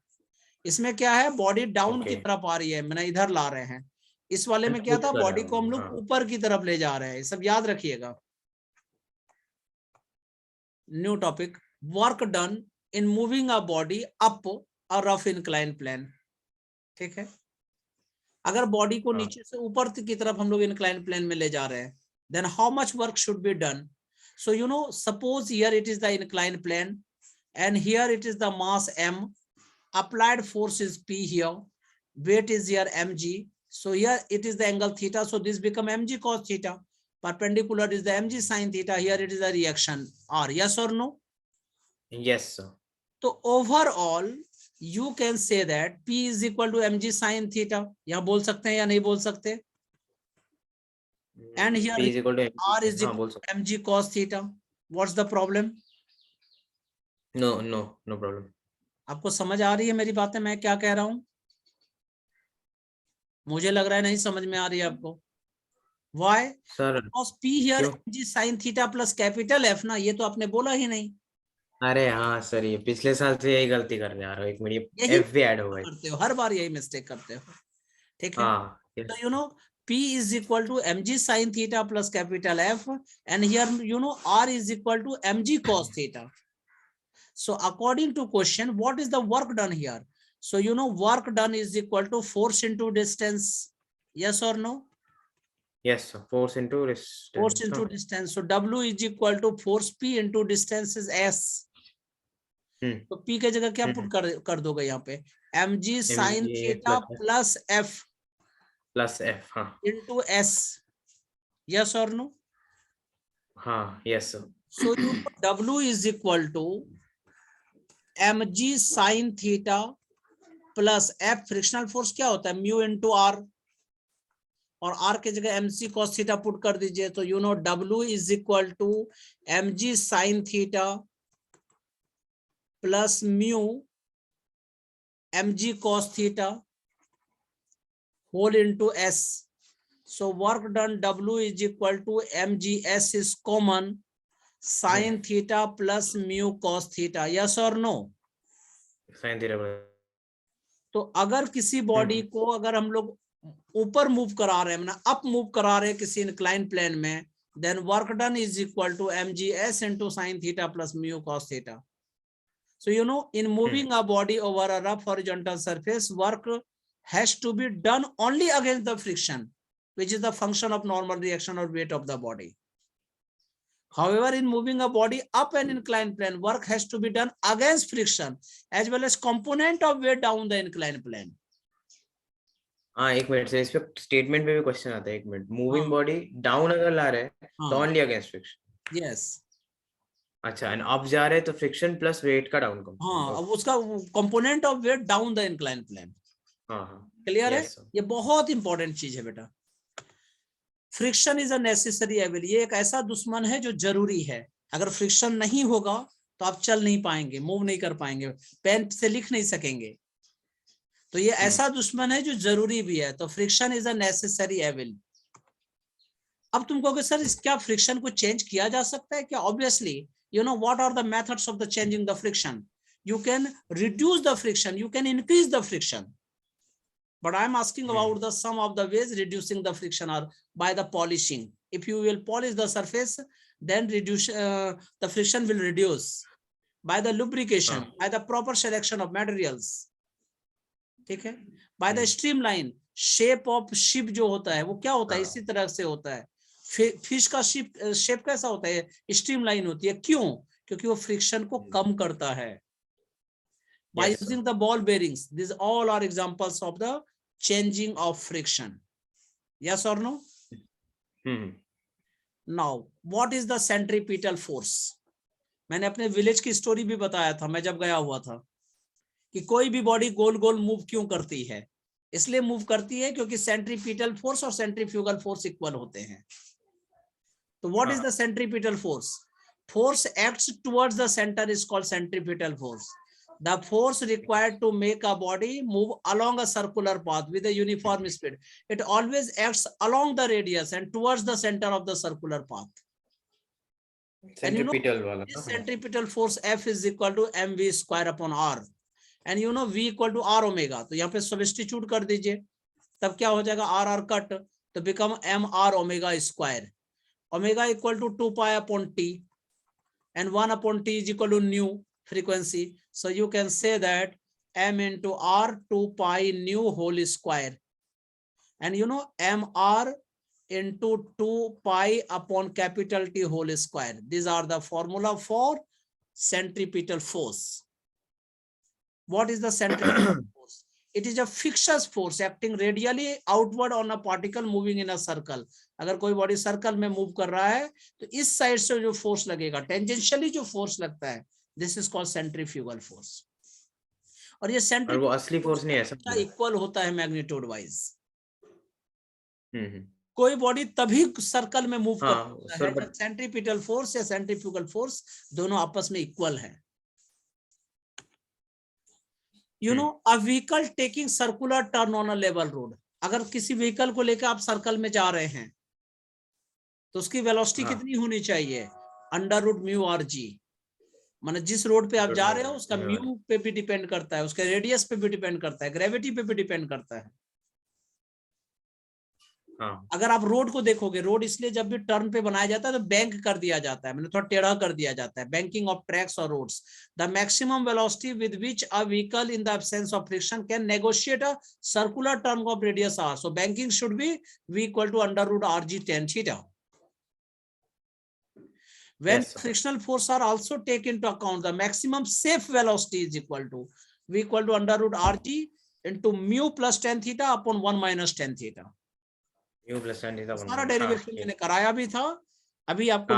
इसमें क्या है, बॉडी डाउन की तरफ आ रही है, मैंने इधर ला रहे हैं. इस वाले में क्या था, बॉडी को हम लोग ऊपर की तरफ ले जा रहे हैं. सब याद रखिएगा. New topic, work done in moving a body up a rough incline plane. ठीक है, अगर बॉडी को नीचे से ऊपर की तरफ हम लोग इंक्लाइन प्लेन में ले जा रहे हैं, then how much work should be done? So you know, suppose here it is the inclined plane and here it is the mass m, applied force is p here, weight is here mg, so here it is the angle theta, so this become mg cos theta, perpendicular is the mg sin theta, here it is the reaction r. Yes or no? Yes sir. So overall you can say that p is equal to mg sin theta. यहाँ बोल सकते हैं या नहीं बोल सकते? And here P is equal to r is equal to mg cos theta. What's the problem? No problem. आपको समझ आ रही है मेरी बातें, मैं क्या कह रहा हूं? मुझे लग रहा है नहीं समझ में आ रही है आपको. Why? Sir, because p here mg sin theta plus capital F ना, ये तो आपने बोला ही नहीं. अरे हाँ सर, ये पिछले साल से यही गलती कर रहे हो. एक मिनट, F भी ऐड हो गई. करते हो हर बार यही मिस्टेक करते हो. ठीक है, तो you know P is equal to mg sin theta plus capital F, and here you know R is equal to mg cos theta. So according to question, what is the work done here? So you know work done is equal to force into distance. Yes or no? Yes sir, force into distance. Force into distance. So W is equal to force P into distance is S. तो P की जगह क्या पुट कर दोगे यहाँ पे, mg sin theta plus F plus F into S. Yes or no? Yes sir. So you know, W is equal to mg sin theta plus F, frictional force क्या होता है, म्यू इंटू आर, और आर की जगह mc cos थीटा पुट कर दीजिए. तो you no W is equal to mg sin theta plus mu mg cos theta whole into S. So work done W is equal to mgs is common sin theta plus mu cos theta. Yes or no? sin theta. तो अगर किसी बॉडी को अगर हम लोग ऊपर मूव करा रहे हैं, ना अप मूव करा रहे हैं किसी इंक्लाइन प्लेन में, then work done is equal to mgs into sin theta plus mu cos theta. So in moving a body over a rough horizontal surface, work has to be done only against the friction, which is the function of normal reaction or weight of the body. However, in moving a body up an inclined plane, work has to be done against friction as well as component of weight down the inclined plane. हाँ, एक मिनट से इस पे स्टेटमेंट पे भी क्वेश्चन आता है, एक मिनट. मूविंग बॉडी डाउन अगर ला रहे हैं तो ओनली अगेंस्ट फ्रिक्शन. यस. अच्छा, एंड अप जा रहे हैं तो फ्रिक्शन प्लस वेट का डाउन हाँ, अब उसका component of weight down the incline plane. हाँ, क्लियर है? ये बहुत इंपॉर्टेंट चीज है बेटा. Friction is a necessary evil. ये एक ऐसा दुश्मन है जो जरूरी है. अगर फ्रिक्शन नहीं होगा तो आप चल नहीं पाएंगे, मूव नहीं कर पाएंगे, पेन से लिख नहीं सकेंगे. तो ये ऐसा दुश्मन है जो जरूरी भी है. तो friction is a necessary evil. अब तुम कहोगे सर क्या फ्रिक्शन को चेंज किया जा सकता है क्या? Obviously. what are the methods of the changing the friction? You can reduce the friction, you can increase the friction, but I am asking about the some of the ways reducing the friction are by the polishing. If you will polish the surface, then reduce the friction will reduce by the lubrication, by the proper selection of materials. ठीक है? By the streamline, shape of ship जो होता है वो क्या होता है? इसी तरह से होता है. फिश का शेप कैसा होता है? स्ट्रीमलाइन होती है. क्यों? क्योंकि वो फ्रिक्शन को कम करता है. By using the ball bearings, these all are examples of the changing of friction. Yes or no? Now, what is the centripetal force? मैंने अपने विलेज की स्टोरी भी बताया था मैं जब गया हुआ था कि कोई भी बॉडी गोल गोल मूव क्यों करती है. इसलिए मूव करती है क्योंकि सेंट्रीपिटल फोर्स और सेंट्रीफ्यूगल फोर्स इक्वल होते हैं. So what is the centripetal force? Force acts towards the center is called centripetal force. The force required to make a body move along a circular path with a uniform speed. It always acts along the radius and towards the center of the circular path. Centripetal and this centripetal force F is equal to mv square upon r. And v equal to r omega. तो यहाँ पे substitute कर दीजिए. तब क्या हो जाएगा? r कट तो become mr omega square. Omega equal to 2 pi upon t and 1 upon t is equal to nu frequency. So you can say that m into r 2 pi nu whole square. And mr into 2 pi upon capital T whole square. These are the formula for centripetal force. What is the centripetal force? It is a fixous force acting radially outward on a particle moving in a circle. अगर कोई बॉडी सर्कल में मूव कर रहा है तो इस साइड से जो फोर्स लगेगा, टेंजेंशियली जो फोर्स लगता है, this is called centrifugal force. और ये सेंट्रीफ्यूगल वो असली फोर्स नहीं है, ऐसा इक्वल होता है मैग्नीट्यूड वाइज. कोई बॉडी तभी सर्कल में मूव करता है जब सेंट्रीपिटल फोर्स या सेंट्रीफ्यूगल फोर्स दोनों आपस में इक्वल है. a vehicle taking circular turn on a level road. अगर किसी व्हीकल को लेकर आप सर्कल में जा रहे हैं तो उसकी वेलोसिटी कितनी होनी चाहिए? Under root mu r g. माने जिस रोड पे आप जा रहे हो उसका म्यू पे भी डिपेंड करता है, उसके रेडियस पे भी डिपेंड करता है, ग्रेविटी पे भी डिपेंड करता है. अगर आप रोड को देखोगे, रोड इसलिए जब भी टर्न पे बनाया जाता है तो बैंक कर दिया जाता है, मतलब थोड़ा टेढ़ा कर दिया जाता है. बैंकिंग ऑफ ट्रैक्स और roads. The maximum velocity with which a vehicle in the absence of friction can negotiate a circular turn of radius r. So banking should be v equal to under root rg tan theta. When frictional force are also taken into account, the maximum safe velocity is equal to v equal to under root rg into mu plus tan theta upon 1 minus tan theta. सारा डेरिवेशन मैंने कराया भी था, अभी आपको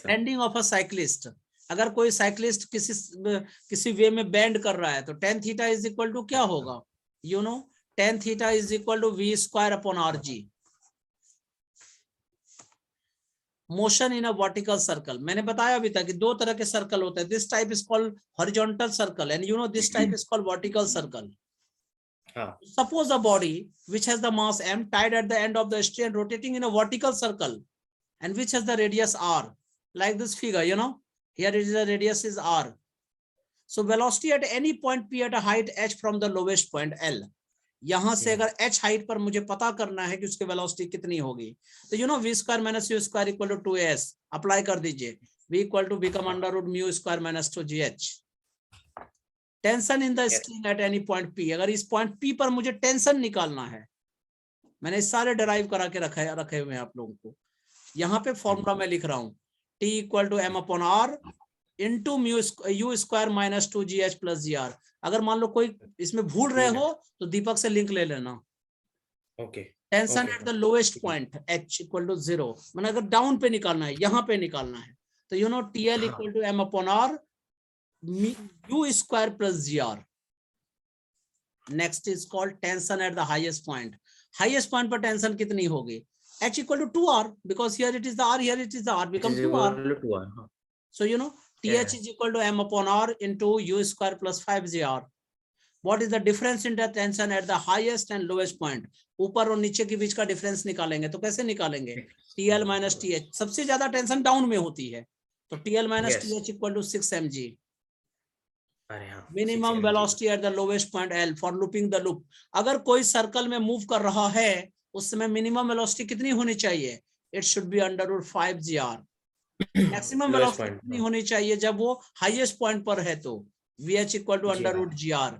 बेंडिंग ऑफ अ साइक्लिस्ट. अगर कोई साइक्लिस्ट किसी वे में बेंड कर रहा है तो tan theta is equal to क्या होगा? tan theta is equal to v square upon rg. Motion in a vertical circle. मैंने बताया भी था कि दो तरह के सर्कल होते हैं. This type is called horizontal circle and this type is called vertical circle. Suppose a body which has the mass m tied at the end of the string and rotating in a vertical circle and which has the radius r, like this figure, here is the radius is r. So velocity at any point p at a height h from the lowest point l. यहां से अगर h हाइट पर मुझे पता करना है कि उसकी वेलोसिटी कितनी होगी तो v square minus u square equal to 2s apply कर दीजिए. V equal to become under root mu square minus 2gh. Tension in the string at any point P. अगर इस पॉइंट P पर मुझे टेंशन निकालना है, मैंने सारे डिराइव करा के रखे हुए हैं आप लोगों को। यहाँ पे फॉर्मूला मैं लिख रहा हूँ T equal to M upon R into U square minus 2gh plus gr। अगर मान लो कोई इसमें भूल रहे हो तो दीपक से लिंक ले लेना। Okay, tension at the lowest point H equal to 0, मैंने अगर डाउन पे निकालना है, यहाँ पे निकालना है, तो you know TL equal to M upon R U square plus gr। Next is called tension at the highest point. Highest point पर टेंशन कितनी होगी? H equal to 2R, because here it is the R, here it is the R, become 2R. So you know TH is equal to M upon R into U square plus 5gr. What is the difference in the tension at the highest and lowest point? ऊपर और नीचे के बीच का डिफरेंस निकालेंगे तो कैसे निकालेंगे? TL minus TH। सबसे ज्यादा टेंशन डाउन में होती है, तो TL minus TH equal to 6 mg. Minimum velocity at the lowest point L for looping the loop. अगर कोई सर्कल में मूव कर रहा है उस समय मिनिमम वेलोसिटी कितनी होनी चाहिए? It should be under root 5gr। Maximum velocity कितनी होनी चाहिए जब वो हाईएस्ट पॉइंट पर है? तो VH equal to under root gr।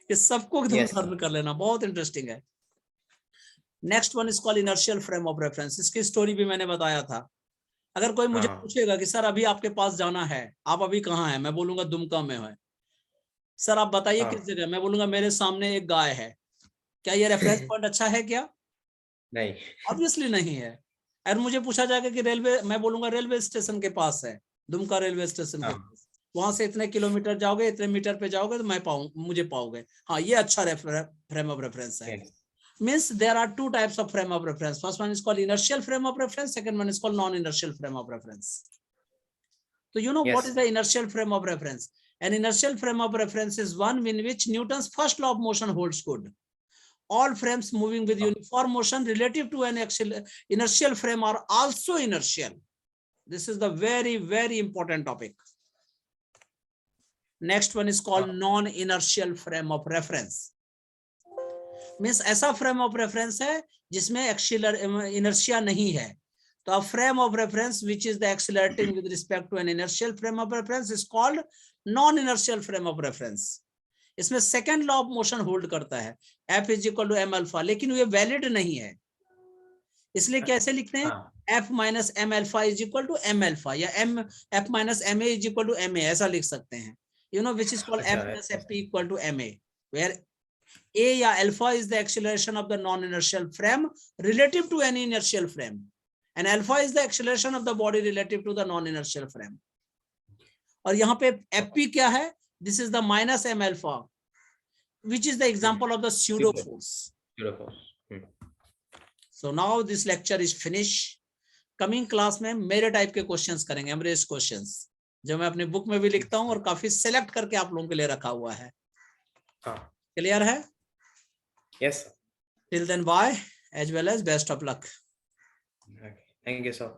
ये सबको लर्न कर लेना, बहुत इंटरेस्टिंग है। Next one is called inertial frame of reference. इसकी स्टोरी भी मैंने बताया था। अगर कोई मुझे पूछेगा कि सर अभी आपके पास जाना है, आप अभी कहाँ हैं? मैं बोलूंगा दुमका में है। सर आप बताइए किस जगह? मैं बोलूंगा मेरे सामने एक गाय है। क्या ये रेफरेंस पॉइंट अच्छा है क्या? नहीं, ऑब्वियसली नहीं है। अगर मुझे पूछा जाएगा कि रेलवे, मैं बोलूंगा रेलवे स्टेशन के पास है, दुमका रेलवे स्टेशन के पास, वहां से इतने किलोमीटर जाओगे, इतने मीटर पे जाओगे तो मुझे पाओगे। हाँ, ये अच्छा फ्रेम ऑफ रेफरेंस है। Means there are two types of frame of reference. First one is called inertial frame of reference. Second one is called non-inertial frame of reference. So you know what is the inertial frame of reference? An inertial frame of reference is one in which Newton's first law of motion holds good. All frames moving with uniform motion relative to an inertial frame are also inertial. This is the very, very important topic. Next one is called non-inertial frame of reference. Means ऐसा फ्रेम ऑफ रेफरेंस है जिसमें एक्सिलर इनर्शिया नहीं है। तो a frame of reference which is the accelerating with respect to an inertial frame of reference is called non inertial frame of reference. इसमें second law of motion hold करता है, F is equal to M alpha, लेकिन ये वैलिड नहीं है। इसलिए कैसे लिखते हैं? F minus M alpha is equal to M alpha, या F minus MA is equal to MA, ऐसा लिख सकते हैं। You know which is called F plus FP equal to MA, where A या alpha is the acceleration of the non-inertial frame relative to any inertial frame, and alpha is the acceleration of the body relative to the non-inertial frame. और यहाँ पे FP क्या है? This is the minus M alpha, which is the example of the pseudo force. So now this lecture is finished. Coming class में मेरे टाइप के क्वेश्चंस करेंगे, एमरेज क्वेश्चंस, जो मैं अपनी बुक में भी लिखता हूँ और काफी सेलेक्ट करके आप लोगों के लिए रखा हुआ है। क्लियर है? Yes. Till then, bye, as well as best of luck. Okay. Thank you, sir.